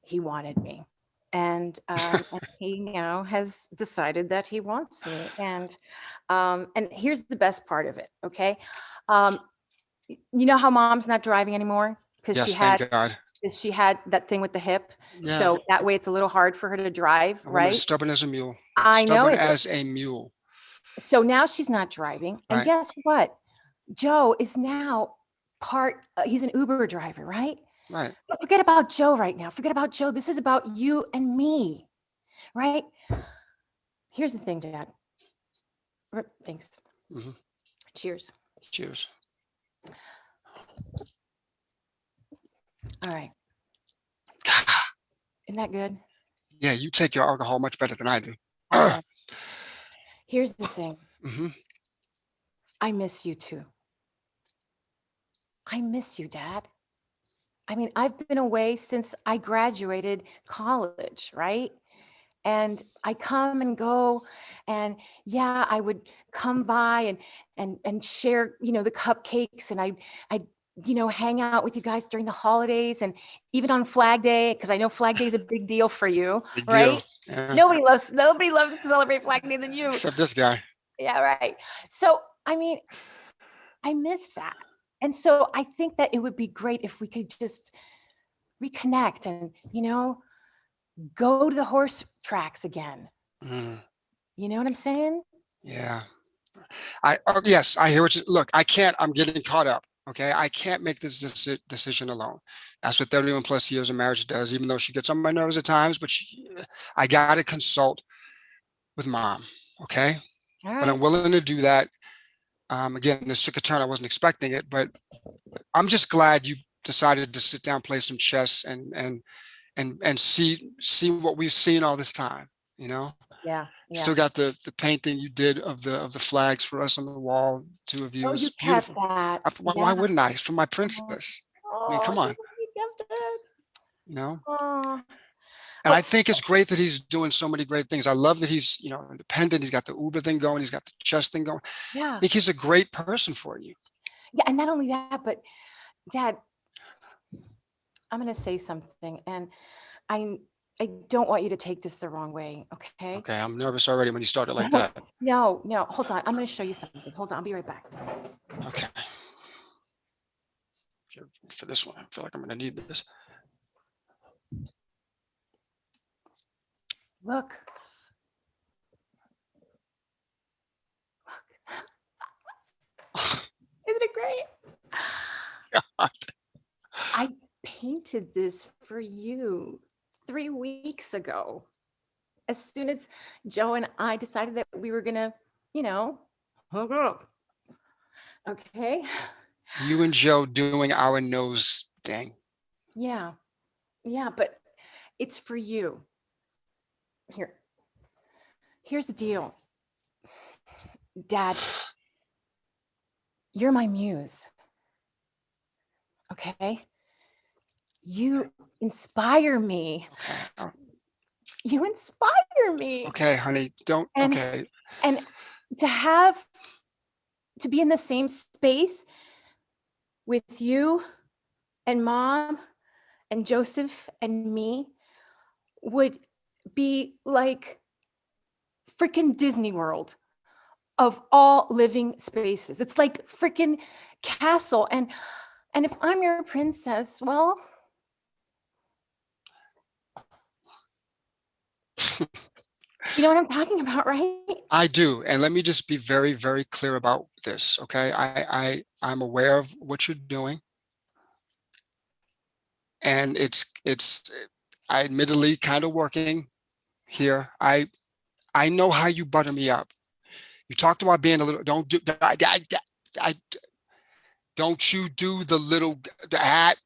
he wanted me. And he now has decided that he wants me. And here's the best part of it, okay? You know how mom's not driving anymore? Because Yes, thank God. she had that thing with the hip. Yeah. So that way it's a little hard for her to drive, A woman right? is stubborn as a mule. I know Stubborn it is. as a mule. So now she's not driving. And Right. guess what? Joe is now he's an Uber driver, right? Right. But forget about Joe right now. Forget about Joe. This is about you and me, right? Here's the thing, Dad. Thanks. Mhm. Cheers. Cheers. All right. Isn't that good? Yeah, you take your alcohol much better than I do. Here's the thing. Mm-hmm. I miss you too. I miss you, Dad. I mean, I've been away since I graduated college, right? And I come and go, and yeah, I would come by and share, the cupcakes, and I hang out with you guys during the holidays, and even on Flag Day, because I know Flag Day is a big deal for you, Big right? deal. Yeah. Nobody loves to celebrate Flag Day than you. Except this guy. Yeah, right. So, I mean, I miss that. And so I think that it would be great if we could just reconnect and, go to the horse tracks again. Mm. You know what I'm saying? Yeah. Yes, I hear what you look. I'm getting caught up. Okay. I can't make this decision alone. That's what 31 plus years of marriage does, even though she gets on my nerves at times, but I got to consult with mom. Okay. All right. But I'm willing to do that. Again, this took a turn. I wasn't expecting it, but I'm just glad you decided to sit down, play some chess and see what we've seen all this time, Yeah. Still got the painting you did of the flags for us on the wall, 2 of you. Oh, It's you kept beautiful. that. Why wouldn't I? It's for my princess. I mean, come on, You kept it. Oh. And I think it's great that he's doing so many great things. I love that he's, independent. He's got the Uber thing going. He's got the chess thing going. Yeah. I think he's a great person for you. Yeah, and not only that, but Dad, I'm going to say something, and I don't want you to take this the wrong way, okay? Okay, I'm nervous already when you started like that. No, hold on. I'm going to show you something. Hold on, I'll be right back. Okay. For this one, I feel like I'm going to need this. Look. Isn't it great? God. I painted this for you 3 weeks ago. As soon as Joe and I decided that we were gonna, hook up. Okay. You and Joe doing our nose thing. Yeah, but it's for you. Here's the deal, Dad. you're my muse. Okay? You inspire me. Okay. You inspire me. Okay, honey, don't. And, Okay. and to be in the same space with you and Mom and Joseph and me would be like freaking Disney World of all living spaces. It's like freaking castle. And if I'm your princess, well, you know what I'm talking about, right? I do. And let me just be very, very clear about this. Okay. I'm aware of what you're doing. And it's I admittedly kind of working here. I know how you butter me up. You talked about being a little, don't you do the little hat.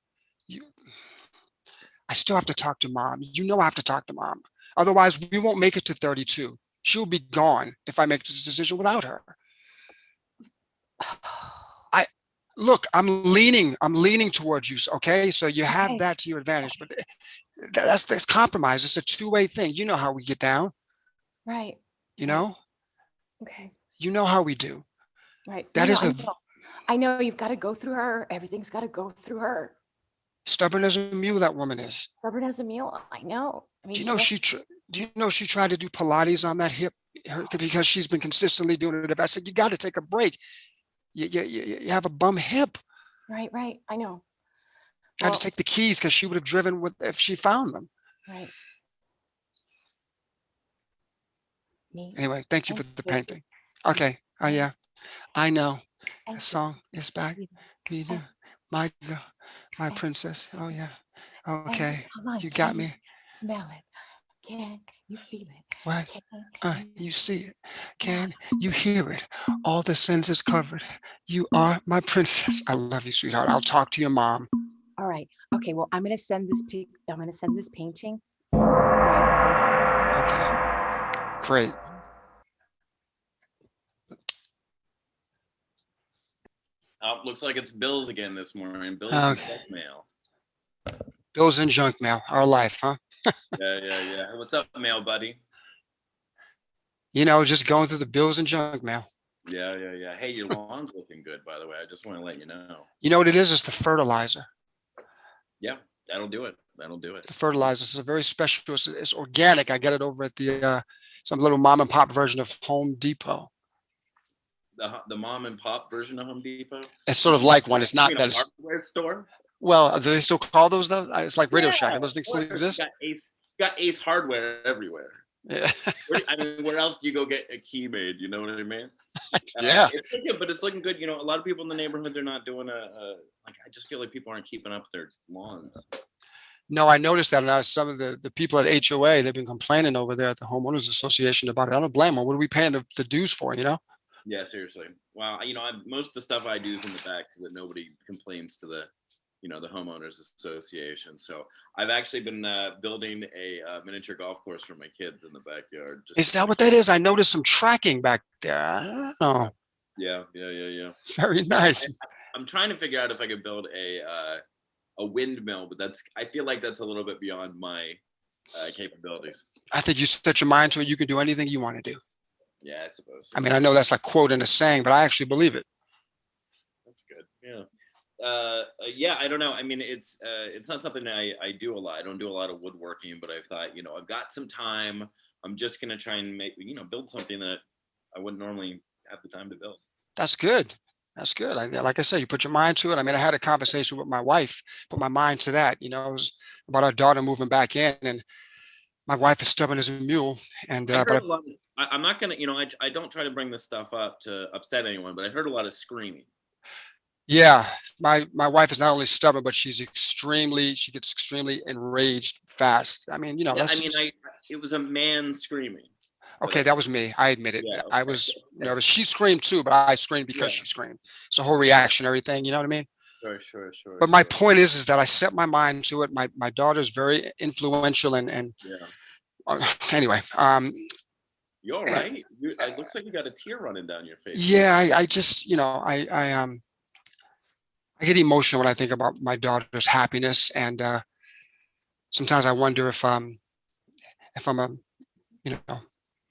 I still have to talk to Mom. You know I have to talk to Mom. Otherwise, we won't make it to 32. She'll be gone if I make this decision without her. Look, I'm leaning towards you. Okay, so you have that to your advantage, but that's compromise. It's a two-way thing. You know how we get down, right? You know. Okay. You know how we do. Right. That is I know you've got to go through her. Everything's got to go through her. Stubborn as a mule, that woman is. Stubborn as a mule. I know. I mean, do you know she tried to do Pilates on that hip because she's been consistently doing it. I said, you got to take a break. You have a bum hip. Right. I know. Had to take the keys because she would have driven with if she found them. Right. Anyway, thank you for the painting. Okay. Oh yeah, I know. The song is back. Me too. My girl, my princess. Oh yeah. Okay. You got me. Smell it. Can you feel it? What? You see it. Can you hear it? All the senses covered. You are my princess. I love you, sweetheart. I'll talk to your mom. All right. Okay. Well, I'm gonna send this painting. Okay. Great. Looks like it's Bill's again this morning. Bill's in junk mail. Bill's in junk mail. Our life, huh? Yeah. What's up, mail buddy? You know, just going through the bills and junk mail. Yeah. Hey, your lawn's looking good, by the way. I just want to let you know. You know what it is? It's the fertilizer. Yeah, that'll do it. The fertilizer is a very special. It's organic. I get it over at the some little mom and pop version of Home Depot. The mom and pop version of Home Depot. It's sort of like one. It's not that it's hardware store. Well, do they still call those though? It's like Radio Shack. Those things still exist. Got Ace Hardware everywhere. Yeah. Where else do you go get a key made? You know what I mean? Yeah. It's looking good. You know, a lot of people in the neighborhood, they're not doing I just feel like people aren't keeping up their lawns. No, I noticed that, and some of the people at HOA, they've been complaining over there at the homeowners association about it. I don't blame them. What are we paying the dues for? You know? Yeah, seriously. Well, most of the stuff I do is in the back so that nobody complains to the homeowners association. So I've actually been building a miniature golf course for my kids in the backyard. Is that what that is? I noticed some tracking back there. I don't know. Yeah. Very nice. I'm trying to figure out if I could build a windmill, but I feel like that's a little bit beyond my capabilities. I think you set your mind to it. You can do anything you want to do. Yeah, I suppose. I mean, I know that's like quote in a saying, but I actually believe it. That's good. Yeah. I don't know. I mean, it's not something I do a lot. I don't do a lot of woodworking, but I've thought, I've got some time. I'm just going to try and build something that I wouldn't normally have the time to build. That's good. Like I said, you put your mind to it. I mean, I had a conversation with my wife, put my mind to that, it was about our daughter moving back in, and my wife is stubborn as a mule. And I'm not going to, I don't try to bring this stuff up to upset anyone, but I heard a lot of screaming. Yeah, my wife is not only stubborn, but she gets extremely enraged fast. I mean, it was a man screaming. Okay, that was me. I admit it. Yeah, okay. I was nervous. She screamed too, but I screamed because she screamed. It's a whole reactionary thing. You know what I mean? Sure. But my point is that I set my mind to it. My daughter's very influential and anyway. You all right? It looks like you got a tear running down your face. Yeah, I just, I get emotional when I think about my daughter's happiness, and sometimes I wonder if I'm a,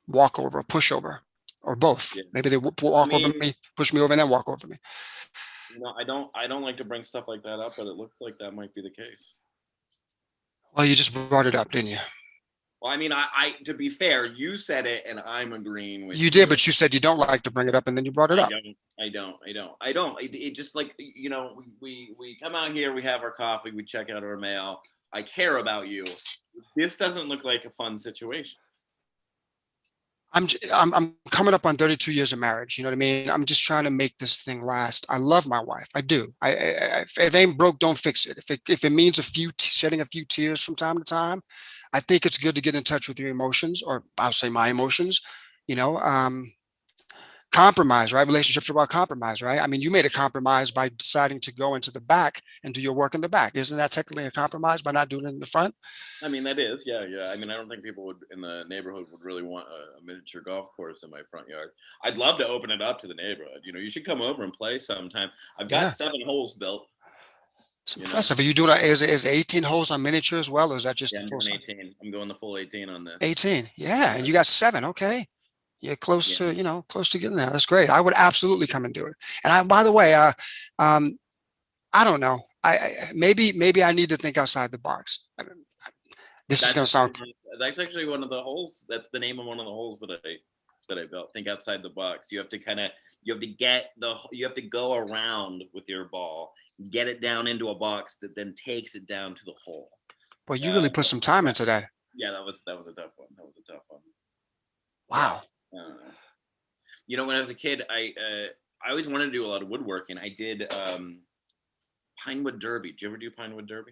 walkover, pushover, or both. Yeah. Maybe they walk over mean, me, push me over, and then walk over me. I don't like to bring stuff like that up, but it looks like that might be the case. Well, you just brought it up, didn't you? Well, I mean, I to be fair, you said it, and I'm agreeing with you. You did, but you said you don't like to bring it up, and then you brought it up. I don't. It just like, we come out here, we have our coffee, we check out our mail. I care about you. This doesn't look like a fun situation. I'm coming up on 32 years of marriage. You know what I mean? I'm just trying to make this thing last. I love my wife. I do. If it ain't broke, don't fix it. If it means shedding a few tears from time to time, I think it's good to get in touch with your emotions, or I'll say my emotions. Compromise, right? Relationships are about compromise, right? I mean, you made a compromise by deciding to go into the back and do your work in the back. Isn't that technically a compromise by not doing it in the front? I mean, that is, yeah. I mean, I don't think people in the neighborhood would really want a miniature golf course in my front yard. I'd love to open it up to the neighborhood. You should come over and play sometime. I've got 7 holes built. It's impressive. Are you doing is 18 holes on miniature as well, or is that just the full 18? I'm going the full 18 on this. 18, yeah, and you got 7. Okay. You're close to, close to getting there. That's great. I would absolutely come and do it. And by the way, I don't know. Maybe I need to think outside the box. This is going to sound. That's actually one of the holes. That's the name of one of the holes that I built. Think outside the box. You have to go around with your ball, get it down into a box that then takes it down to the hole. Well, you really put some time into that. Yeah, that was a tough one. Wow. When I was a kid, I always wanted to do a lot of woodworking. I did Pinewood Derby. Did you ever do Pinewood Derby?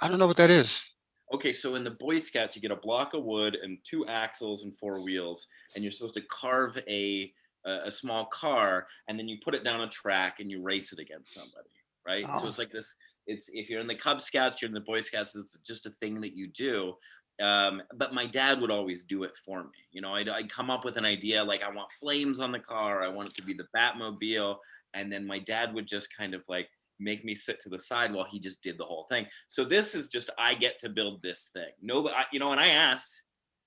I don't know what that is. Okay, so in the Boy Scouts, you get a block of wood and 2 axles and 4 wheels, and you're supposed to carve a small car, and then you put it down a track and you race it against somebody, right? Oh. So it's like this. It's if you're in the Cub Scouts, you're in the Boy Scouts. It's just a thing that you do. But my dad would always do it for me. I'd come up with an idea, like I want flames on the car, I want it to be the Batmobile, and then my dad would just kind of like make me sit to the side while he just did the whole thing. So this is just, I get to build this thing. Nobody, and I asked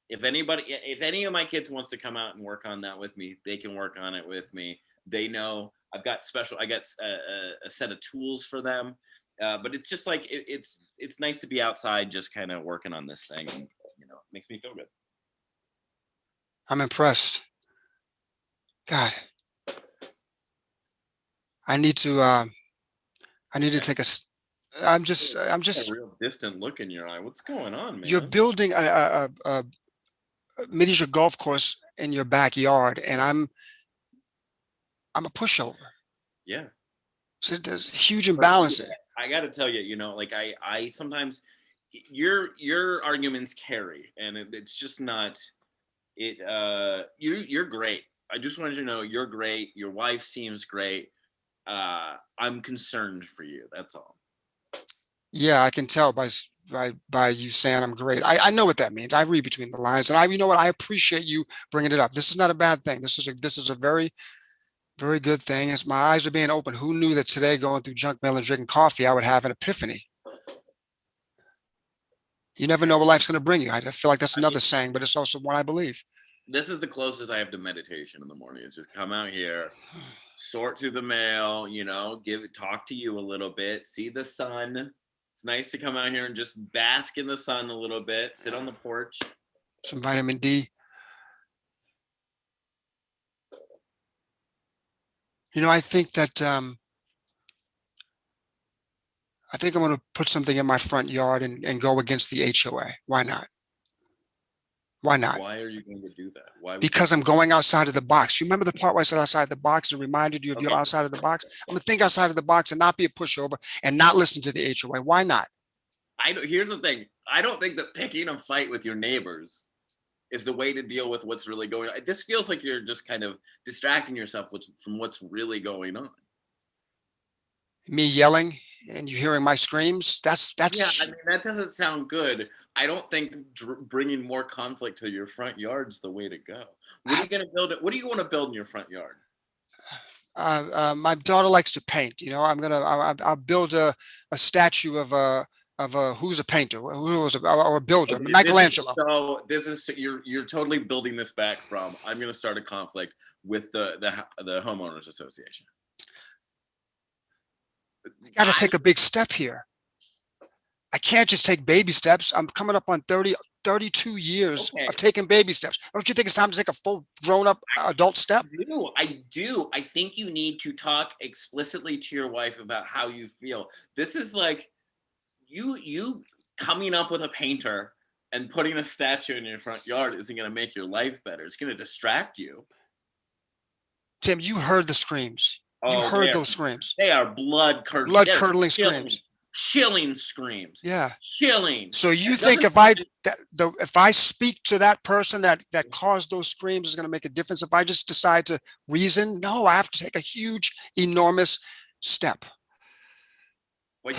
if any of my kids wants to come out and work on that with me, they can work on it with me. They know I got a set of tools for them. But it's just like it's nice to be outside, just kind of working on this thing, and it makes me feel good. I'm impressed. God, I need to take a. I'm just. A real distant look in your eye. What's going on, man? You're building a miniature golf course in your backyard, and I'm a pushover. Yeah. So there's huge imbalance. I got to tell you, I sometimes your arguments carry, and it's just not it. You're great. I just wanted you to know you're great. Your wife seems great. I'm concerned for you. That's all. Yeah, I can tell by you saying I'm great. I know what that means. I read between the lines, and you know what? I appreciate you bringing it up. This is not a bad thing. This is a very, very good thing. As my eyes are being open, who knew that today, going through junk mail and drinking coffee, I would have an epiphany. You never know what life's going to bring you. I feel like that's another saying, but it's also one I believe. This is the closest I have to meditation in the morning. It's just come out here, sort through the mail, talk to you a little bit, see the sun. It's nice to come out here and just bask in the sun a little bit, sit on the porch. Some vitamin D. I think that I think I'm going to put something in my front yard and go against the HOA. Why not? Why not? Why are you going to do that? Why? Because I'm going outside of the box. You remember the part where I said outside the box and reminded you of your outside of the box? I'm going to think outside of the box and not be a pushover and not listen to the HOA. Why not? Here's the thing. I don't think that picking a fight with your neighbors is the way to deal with what's really going on. This feels like you're just kind of distracting yourself from what's really going on. Me yelling and you're hearing my screams. That's Yeah, I mean, that doesn't sound good. I don't think bringing more conflict to your front yard's the way to go. What are you going to build? What do you want to build in your front yard? My daughter likes to paint. You know, I'll build a statue of a who's a painter, who was or a builder, Okay, Michelangelo. This is you're totally building this back from. I'm going to start a conflict with the homeowners association. You got to take a big step here. I can't just take baby steps. I'm coming up on 32 years of taking baby steps. Don't you think it's time to take a full grown-up adult step? I do. I think you need to talk explicitly to your wife about how you feel. This is like you coming up with a painter and putting a statue in your front yard isn't going to make your life better. It's going to distract you. Tim, you heard the screams. You heard those screams. They are blood-curdling. Blood-curdling screams. Chilling screams. Yeah. Chilling. So you think if I speak to that person that caused those screams is going to make a difference? If I just decide to reason? No, I have to take a huge, enormous step. Wait.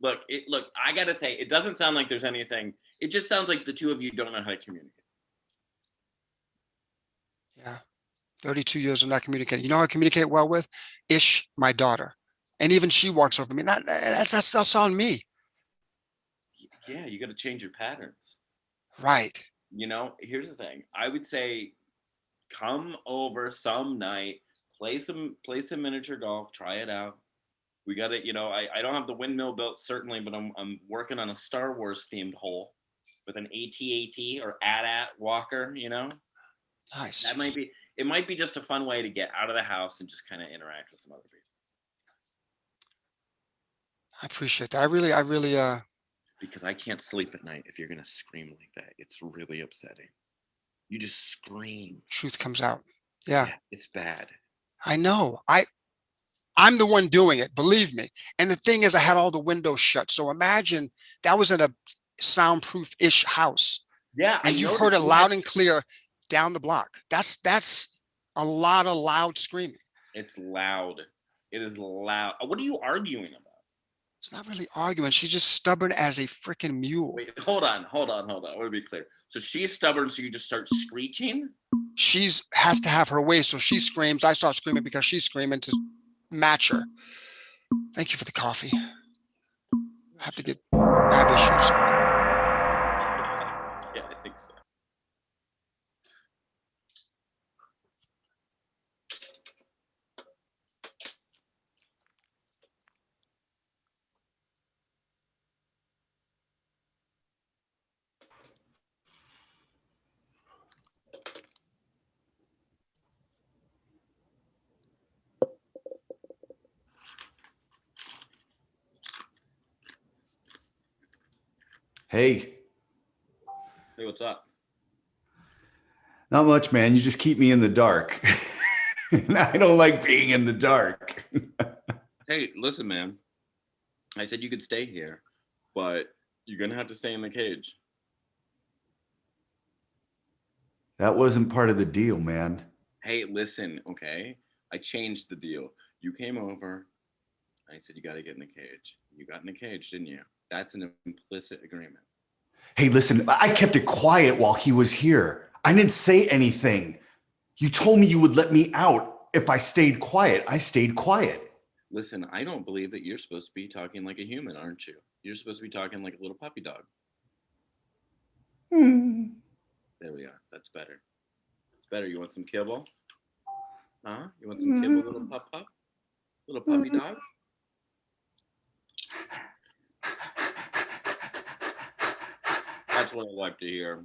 Look, I got to say, it doesn't sound like there's anything. It just sounds like the two of you don't know how to communicate. Yeah. 32 years of not communicating. You know how I communicate well with? Ish, my daughter. And even she walks over me. That's on me. Yeah, you got to change your patterns. Right. You know, here's the thing. I would say come over some night, play some miniature golf, try it out. We got it. You know, I don't have the windmill built certainly, but I'm working on a Star Wars themed hole with an AT-AT or AT-AT walker, you know? Nice. It might be just a fun way to get out of the house and just kind of interact with some other people. I appreciate that. I really because I can't sleep at night if you're gonna scream like that. It's really upsetting. You just scream. Truth comes out. Yeah. It's bad. I know. I'm the one doing it, believe me. And the thing is, I had all the windows shut. So imagine that was in a soundproof-ish house. Yeah. And you heard it loud and clear down the block. That's a lot of loud screaming. It's loud. It is loud. What are you arguing about? It's not really arguing. She's just stubborn as a freaking mule. Wait, hold on. I want to be clear. So she's stubborn, so you just start screeching? She's has to have her way, so she screams. I start screaming because she's screaming to match her. Thank you for the coffee. I have issues. Yeah, I think so. Hey. Hey, what's up? Not much, man. You just keep me in the dark. And I don't like being in the dark. Hey, listen, man. I said you could stay here, but you're going to have to stay in the cage. That wasn't part of the deal, man. Hey, listen, okay? I changed the deal. You came over. I said you got to get in the cage. You got in the cage, didn't you? That's an implicit agreement. Hey, listen, I kept it quiet while he was here. I didn't say anything. You told me you would let me out if I stayed quiet. I stayed quiet. Listen, I don't believe that you're supposed to be talking like a human, aren't you? You're supposed to be talking like a little puppy dog. There we are. That's better. It's better. You want some kibble? Huh? You want some kibble, little pup? Little puppy dog? That's what I like to hear.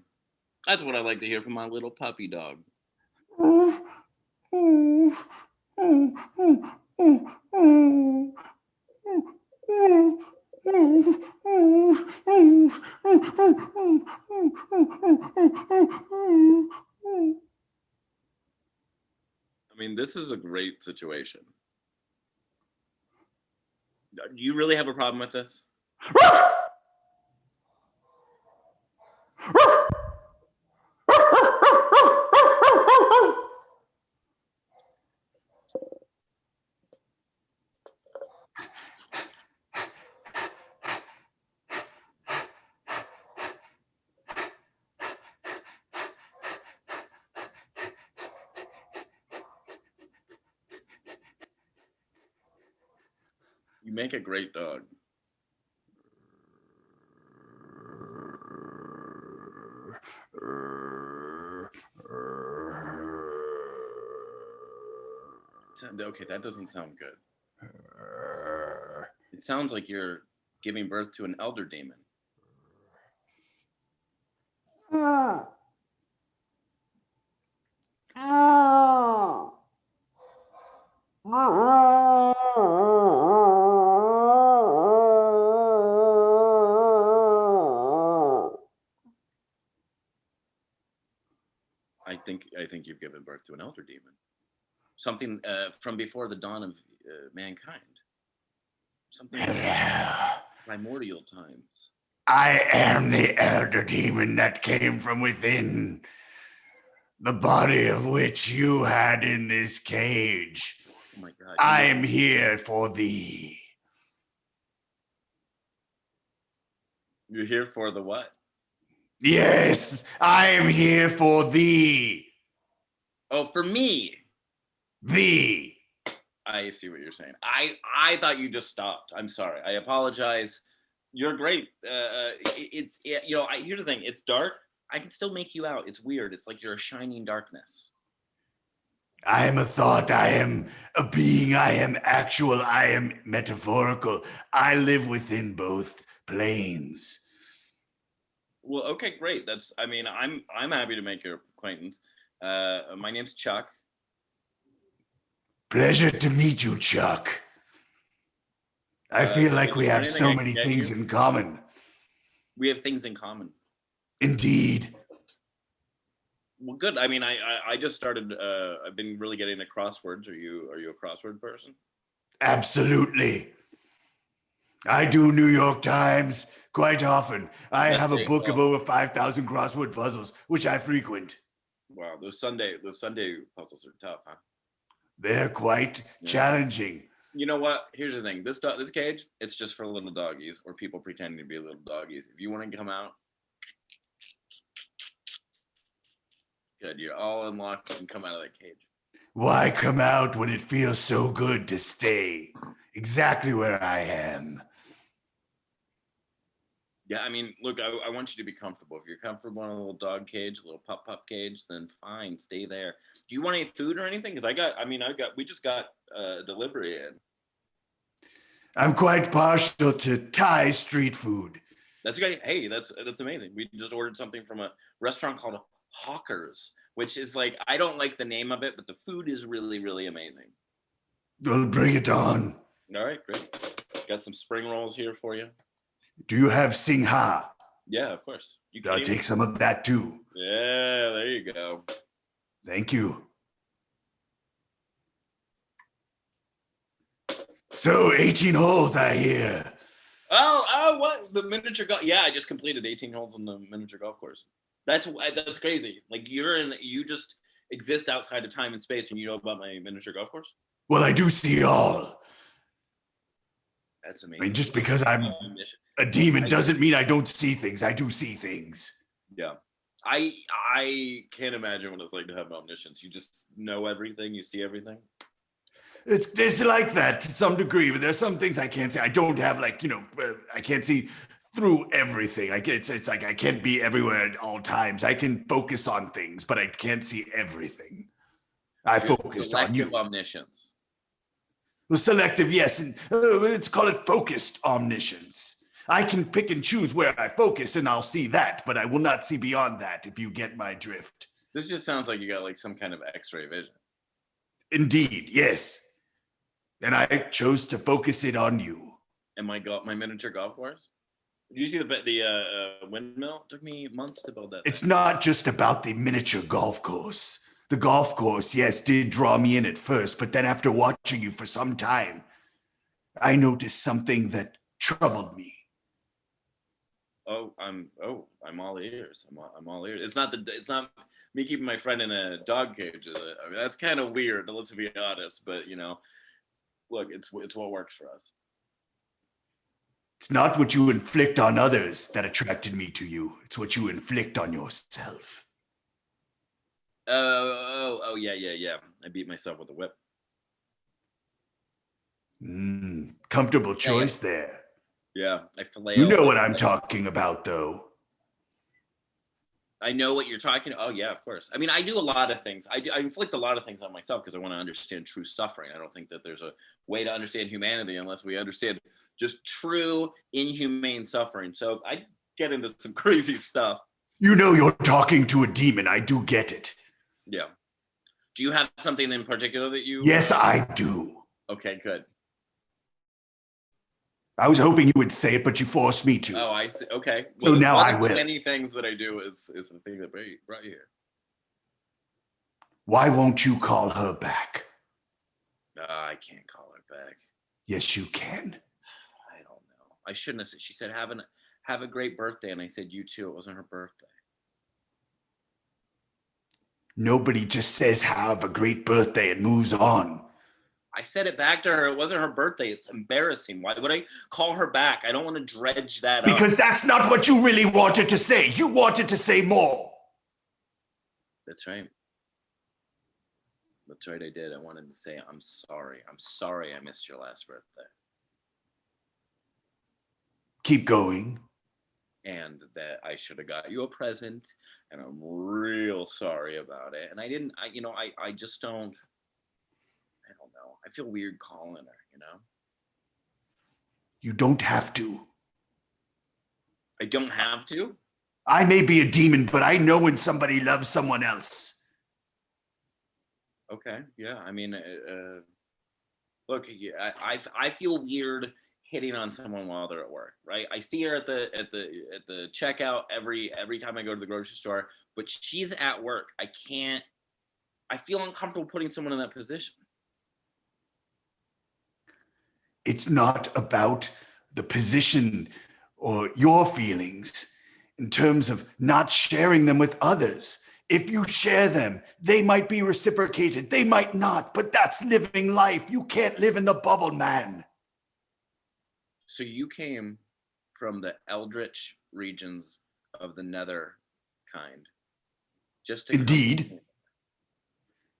That's what I like to hear from my little puppy dog. I mean, this is a great situation. Do you really have a problem with this? You make a great dog. Okay, that doesn't sound good. It sounds like you're giving birth to an elder demon. I think you've given birth to an elder demon. Something from before the dawn of mankind. Something primordial times. I am the elder demon that came from within, the body of which you had in this cage. Oh my God. I am here for thee. You're here for the what? Yes, I am here for thee. Oh, for me. Thee. I see what you're saying. I thought you just stopped. I'm sorry. I apologize. You're great. Here's the thing. It's dark. I can still make you out. It's weird. It's like you're a shining darkness. I am a thought. I am a being. I am actual. I am metaphorical. I live within both planes. Well, okay, great. I'm happy to make your acquaintance. My name's Chuck. Pleasure to meet you, Chuck. I feel like we have so many things in common. We have things in common. Indeed. Well, good. I mean, I just started. I've been really getting into crosswords. Are you a crossword person? Absolutely. I do New York Times quite often. I have a book of over 5,000 crossword puzzles, which I frequent. Wow, those Sunday puzzles are tough, huh? They're quite challenging. You know what? Here's the thing. This cage, it's just for little doggies or people pretending to be little doggies. If you want to come out, good. You're all unlocked and come out of that cage. Why come out when it feels so good to stay exactly where I am? Yeah, I mean, look, I want you to be comfortable. If you're comfortable in a little dog cage, a little pup cage, then fine, stay there. Do you want any food or anything? Because we just got delivery in. I'm quite partial to Thai street food. That's great. Hey, that's amazing. We just ordered something from a restaurant called Hawkers, which is like, I don't like the name of it, but the food is really, really amazing. Well, bring it on. All right, great. Got some spring rolls here for you. Do you have Singha? Yeah, of course. I'll take some of that too. Yeah, there you go. Thank you. So 18 holes, I hear. Oh, what? The miniature golf? Yeah, I just completed 18 holes on the miniature golf course. That's crazy. Like you just exist outside of time and space, and you know about my miniature golf course? Well, I do see all. That's amazing. I mean, just because I'm a demon doesn't mean I don't see things. I do see things. Yeah. I can't imagine what it's like to have omniscience. You just know everything. You see everything. It's like that to some degree, but there's some things I can't see. I don't have I can't see through everything. It's like I can't be everywhere at all times. I can focus on things, but I can't see everything. I focused on you. Omniscience. Well, selective, yes, and let's call it focused omniscience. I can pick and choose where I focus, and I'll see that, but I will not see beyond that, if you get my drift. This just sounds like you got like some kind of X-ray vision. Indeed, yes. And I chose to focus it on you. And my miniature golf course? Did you see the windmill? It took me months to build that. It's not just about the miniature golf course. The golf course, yes, did draw me in at first, but then after watching you for some time, I noticed something that troubled me. I'm all ears. I'm all ears. It's not me keeping my friend in a dog cage, is it? I mean, that's kind of weird, let's be honest, but look, it's what works for us. It's not what you inflict on others that attracted me to you. It's what you inflict on yourself. Yeah. I beat myself with a whip. Comfortable choice there. Yeah, I flail. You know what I'm talking about, though. I know what you're talking. Oh yeah, of course. I mean, I do a lot of things. I inflict a lot of things on myself because I want to understand true suffering. I don't think that there's a way to understand humanity unless we understand just true inhumane suffering. So I get into some crazy stuff. You know you're talking to a demon. I do get it. Yeah. Do you have something in particular that you? Yes, I do. Okay, good. I was hoping you would say it, but you forced me to. Oh, I see. Okay. So now I will. Many things that I do is the thing that brought you here. Why won't you call her back? I can't call her back. Yes, you can. I don't know. I shouldn't have said. She said, "Have a great birthday," and I said, "You too." It wasn't her birthday. Nobody just says have a great birthday and moves on. I said it back to her. It wasn't her birthday. It's embarrassing. Why would I call her back? I don't want to dredge that up. Because that's not what you really wanted to say. You wanted to say more. That's right. That's right, I did. I wanted to say, I'm sorry. I'm sorry I missed your last birthday. Keep going. And that I should have got you a present, and I'm real sorry about it. And I didn't, I just don't. I don't know. I feel weird calling her, You don't have to. I don't have to? I may be a demon, but I know when somebody loves someone else. Okay, yeah. I mean, look, I feel weird hitting on someone while they're at work, right? I see her at the checkout every time I go to the grocery store, but she's at work. I feel uncomfortable putting someone in that position. It's not about the position or your feelings in terms of not sharing them with others. If you share them, they might be reciprocated. They might not, but that's living life. You can't live in the bubble, man. So you came from the eldritch regions of the nether kind. Indeed.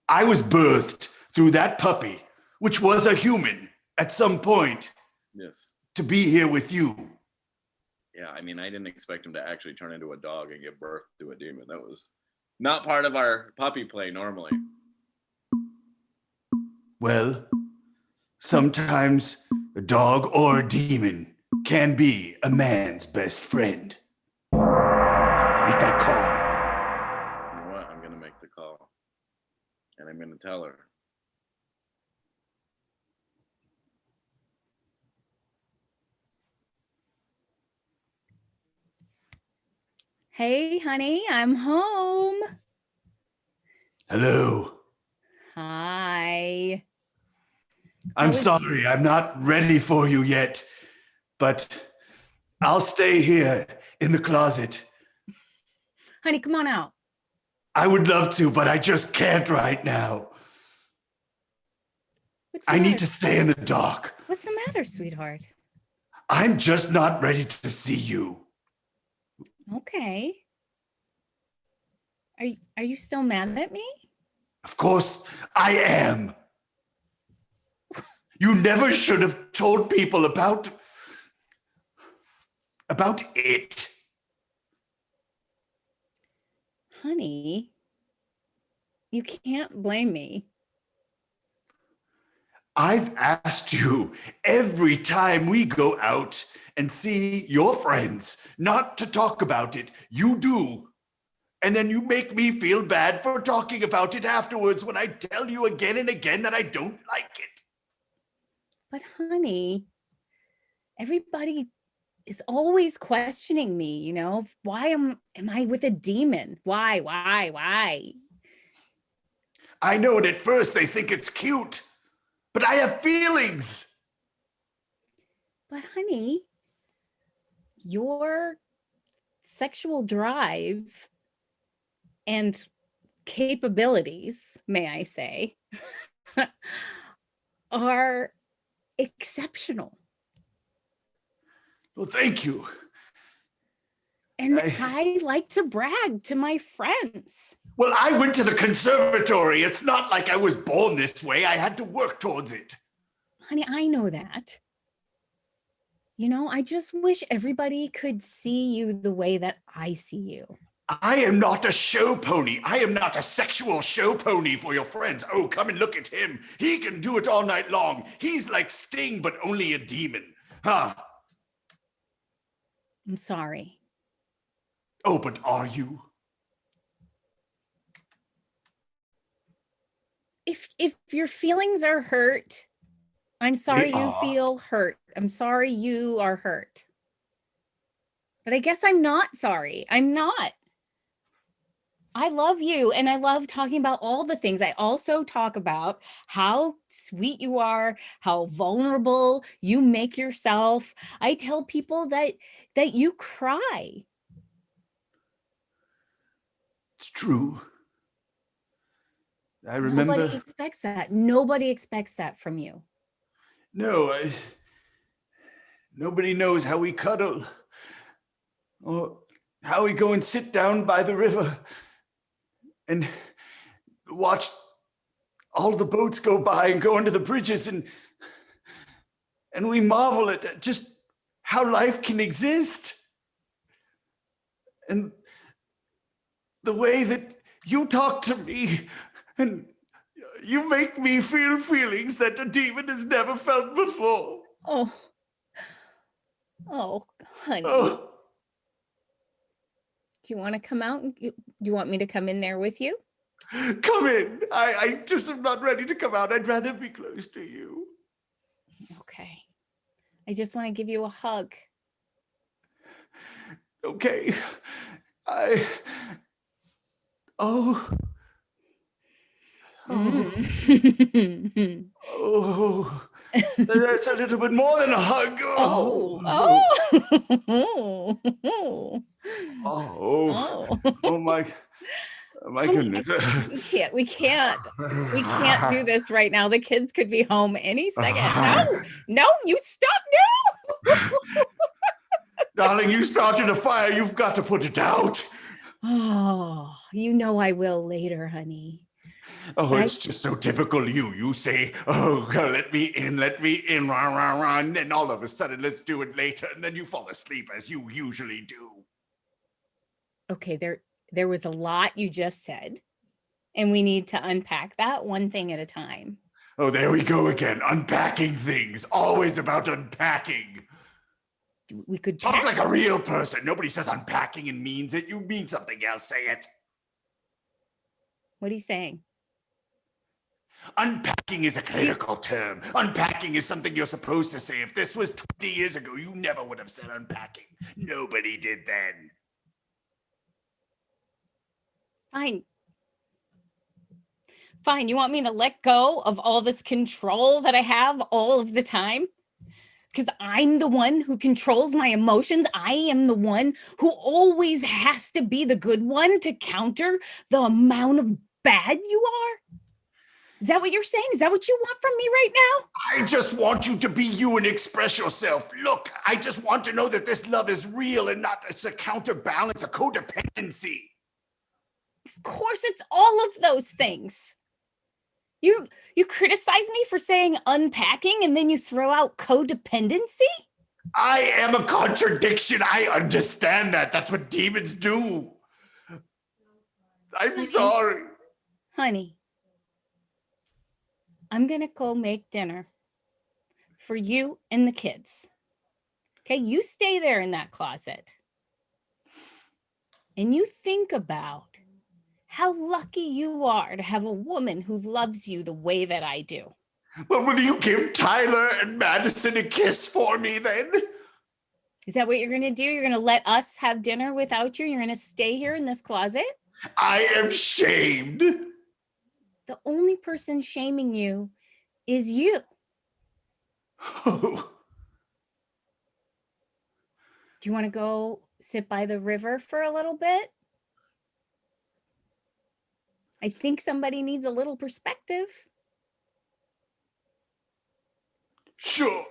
I was birthed through that puppy, which was a human at some point. Yes. To be here with you. Yeah, I mean, I didn't expect him to actually turn into a dog and give birth to a demon. That was not part of our puppy play normally. Well, sometimes a dog or a demon can be a man's best friend. Make that call. You know what? I'm going to make the call. And I'm going to tell her. Hey, honey, I'm home. Hello. Hi. I'm sorry, I'm not ready for you yet, but I'll stay here in the closet. Honey, come on out. I would love to, but I just can't right now. I need to stay in the dark. What's the matter, sweetheart? I'm just not ready to see you. Okay. Are you still mad at me? Of course I am. You never should have told people about it. Honey, you can't blame me. I've asked you every time we go out and see your friends not to talk about it. You do. And then you make me feel bad for talking about it afterwards when I tell you again and again that I don't like it. But honey, everybody is always questioning me, why am I with a demon? Why? I know, and at first they think it's cute, but I have feelings. But honey, your sexual drive and capabilities, may I say, are exceptional. Well, thank you. And I like to brag to my friends. Well, I went to the conservatory. It's not like I was born this way. I had to work towards it. Honey, I know that. You know, I just wish everybody could see you the way that I see you. I am not a show pony. I am not a sexual show pony for your friends. Oh, come and look at him. He can do it all night long. He's like Sting, but only a demon. Huh? I'm sorry. Oh, but are you? If your feelings are hurt, I'm sorry you feel hurt. I'm sorry you are hurt. But I guess I'm not sorry. I'm not. I love you and I love talking about all the things. I also talk about how sweet you are, how vulnerable you make yourself. I tell people that you cry. It's true. I remember. Nobody expects that. Nobody expects that from you. No, nobody knows how we cuddle or how we go and sit down by the river and watch all the boats go by and go under the bridges, and we marvel at just how life can exist. And the way that you talk to me, and you make me feel feelings that a demon has never felt before. Oh, honey. Oh. Do you want to come out? Do you want me to come in there with you? Come in. I just am not ready to come out. I'd rather be close to you. Okay. I just want to give you a hug. Okay. Oh. Oh, that's a little bit more than a hug. Oh my goodness. We can't do this right now. The kids could be home any second. No, you stop now. Darling, you started a fire. You've got to put it out. Oh, you know I will later, honey. Oh, it's just so typical you. You say, oh, God, let me in, rah, rah, rah. And then all of a sudden, let's do it later. And then you fall asleep as you usually do. Okay, there was a lot you just said, and we need to unpack that one thing at a time. Oh, there we go again. Unpacking things. Always about unpacking. We could talk like a real person. Nobody says unpacking and means it. You mean something else. Say it. What are you saying? Unpacking is a clinical term. Unpacking is something you're supposed to say. If this was 20 years ago, you never would have said unpacking. Nobody did then. Fine. You want me to let go of all this control that I have all of the time? Because I'm the one who controls my emotions. I am the one who always has to be the good one to counter the amount of bad you are. Is that what you're saying? Is that what you want from me right now? I just want you to be you and express yourself. Look, I just want to know that this love is real and not it's a counterbalance, a codependency. Of course, it's all of those things. You criticize me for saying unpacking and then you throw out codependency? I am a contradiction. I understand that. That's what demons do. I'm sorry. Honey, I'm going to go make dinner for you and the kids. Okay, you stay there in that closet. And you think about how lucky you are to have a woman who loves you the way that I do. Well, will you give Tyler and Madison a kiss for me then? Is that what you're going to do? You're going to let us have dinner without you? You're going to stay here in this closet? I am shamed. The only person shaming you is you. Oh. Do you want to go sit by the river for a little bit? I think somebody needs a little perspective. Sure.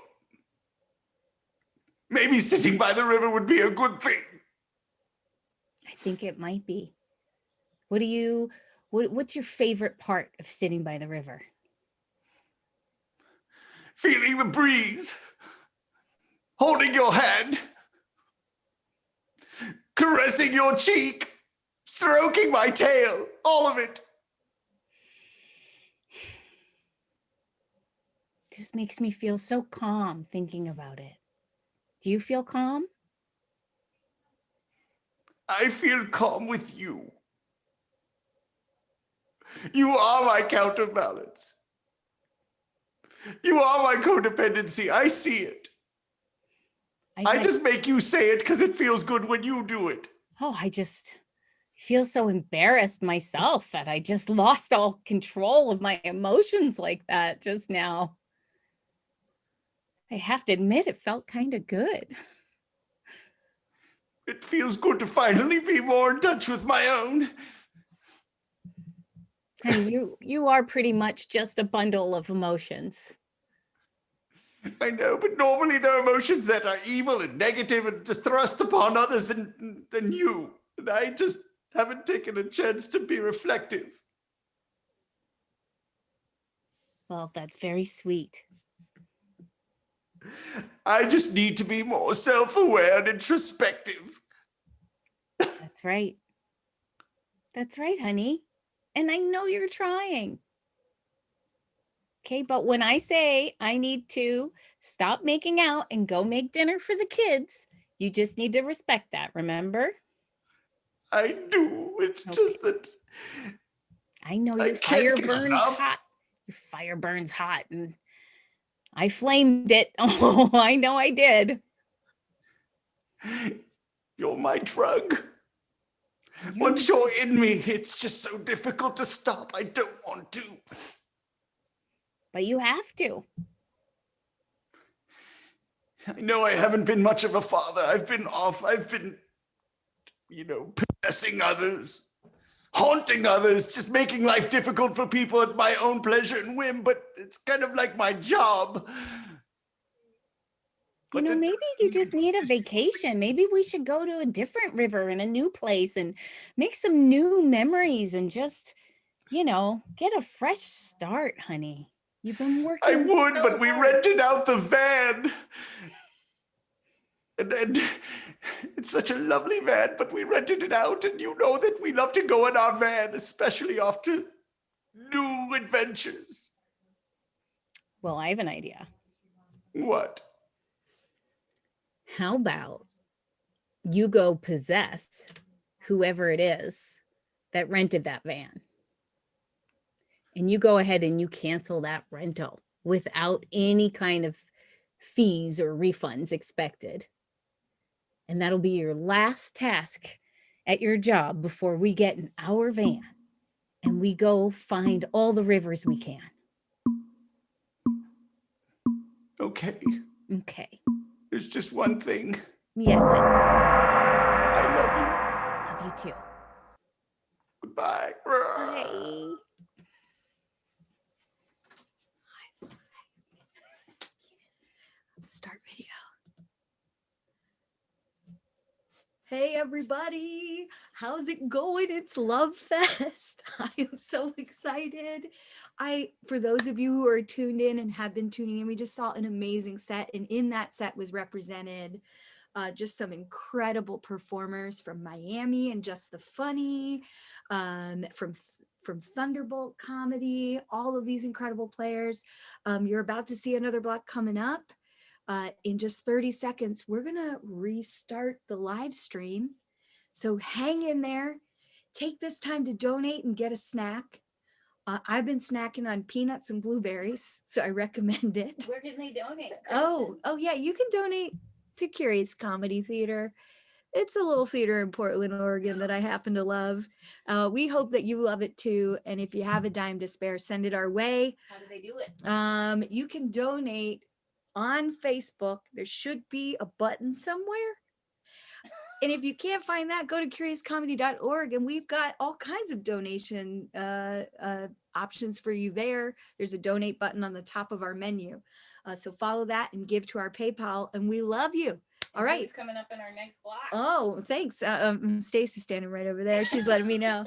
Maybe sitting by the river would be a good thing. I think it might be. What's your favorite part of sitting by the river? Feeling the breeze. holding your hand, caressing your cheek, stroking my tail, all of it. Just makes me feel so calm thinking about it. Do you feel calm? I feel calm with you. You are my counterbalance. You are my codependency. I see it. I just make you say it because it feels good when you do it. Oh, I just feel so embarrassed myself that I just lost all control of my emotions like that just now. I have to admit, it felt kind of good. It feels good to finally be more in touch with my own. Honey, you are pretty much just a bundle of emotions. I know, but normally there are emotions that are evil and negative and just thrust upon others than you. And I just haven't taken a chance to be reflective. Well, that's very sweet. I just need to be more self-aware and introspective. That's right. That's right, honey. And I know you're trying. Okay, but when I say I need to stop making out and go make dinner for the kids, you just need to respect that, remember? I do. It's just that I know your fire burns hot. Your fire burns hot, and I flamed it. Oh, I know I did. You're my drug. Once you're in me, it's just so difficult to stop. I don't want to. But you have to. I know I haven't been much of a father. I've been off. I've been, possessing others, haunting others, just making life difficult for people at my own pleasure and whim. But it's kind of like my job. Maybe you just need a vacation. Maybe we should go to a different river in a new place and make some new memories and just, get a fresh start, honey. You've been working. I would, but we rented out the van. And it's such a lovely van, but we rented it out. And you know that we love to go in our van, especially off to new adventures. Well, I have an idea. What? How about you go possess whoever it is that rented that van? And you go ahead and you cancel that rental without any kind of fees or refunds expected. And that'll be your last task at your job before we get in our van and we go find all the rivers we can. Okay. Okay. There's just one thing. Yes, I love you. I love you too. Goodbye. Bye. Start video. Hey everybody, how's it going? It's LOVEFEST. I am so excited. For those of you who are tuned in and have been tuning in, we just saw an amazing set, and in that set was represented just some incredible performers from Miami and Just the Funny, from Thunderbolt Comedy, all of these incredible players. You're about to see another block coming up. In just 30 seconds, we're gonna restart the live stream. So hang in there, take this time to donate and get a snack. I've been snacking on peanuts and blueberries, so I recommend it. Where can they donate? Oh yeah, you can donate to Curious Comedy Theater. It's a little theater in Portland, Oregon that I happen to love. We hope that you love it too. And if you have a dime to spare, send it our way. How do they do it? You can donate on Facebook. There should be a button somewhere. And if you can't find that, go to curiouscomedy.org, and we've got all kinds of donation options for you there. There's a donate button on the top of our menu. So follow that and give to our PayPal, and we love you. All right. Who's coming up in our next block? Oh, thanks. Stacy's standing right over there. She's letting me know.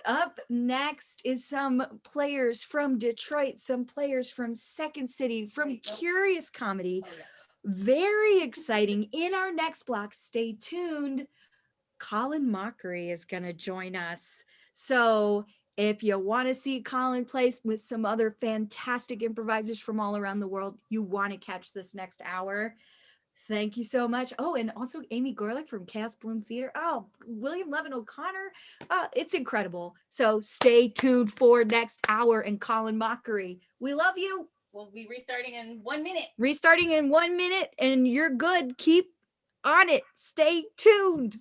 Up next is some players from Detroit, some players from Second City, from Curious Comedy. very exciting. In our next block, stay tuned. Colin Mockery is going to join us. So if you want to see Colin play with some other fantastic improvisers from all around the world, you want to catch this next hour. Thank you so much. Oh, and also Amy Gorlick from Chaos Bloom Theater. Oh, William Levin O'Connor. It's incredible. So stay tuned for next hour and Colin Mockery. We love you. We'll be restarting in 1 minute. Restarting in 1 minute, and you're good. Keep on it. Stay tuned.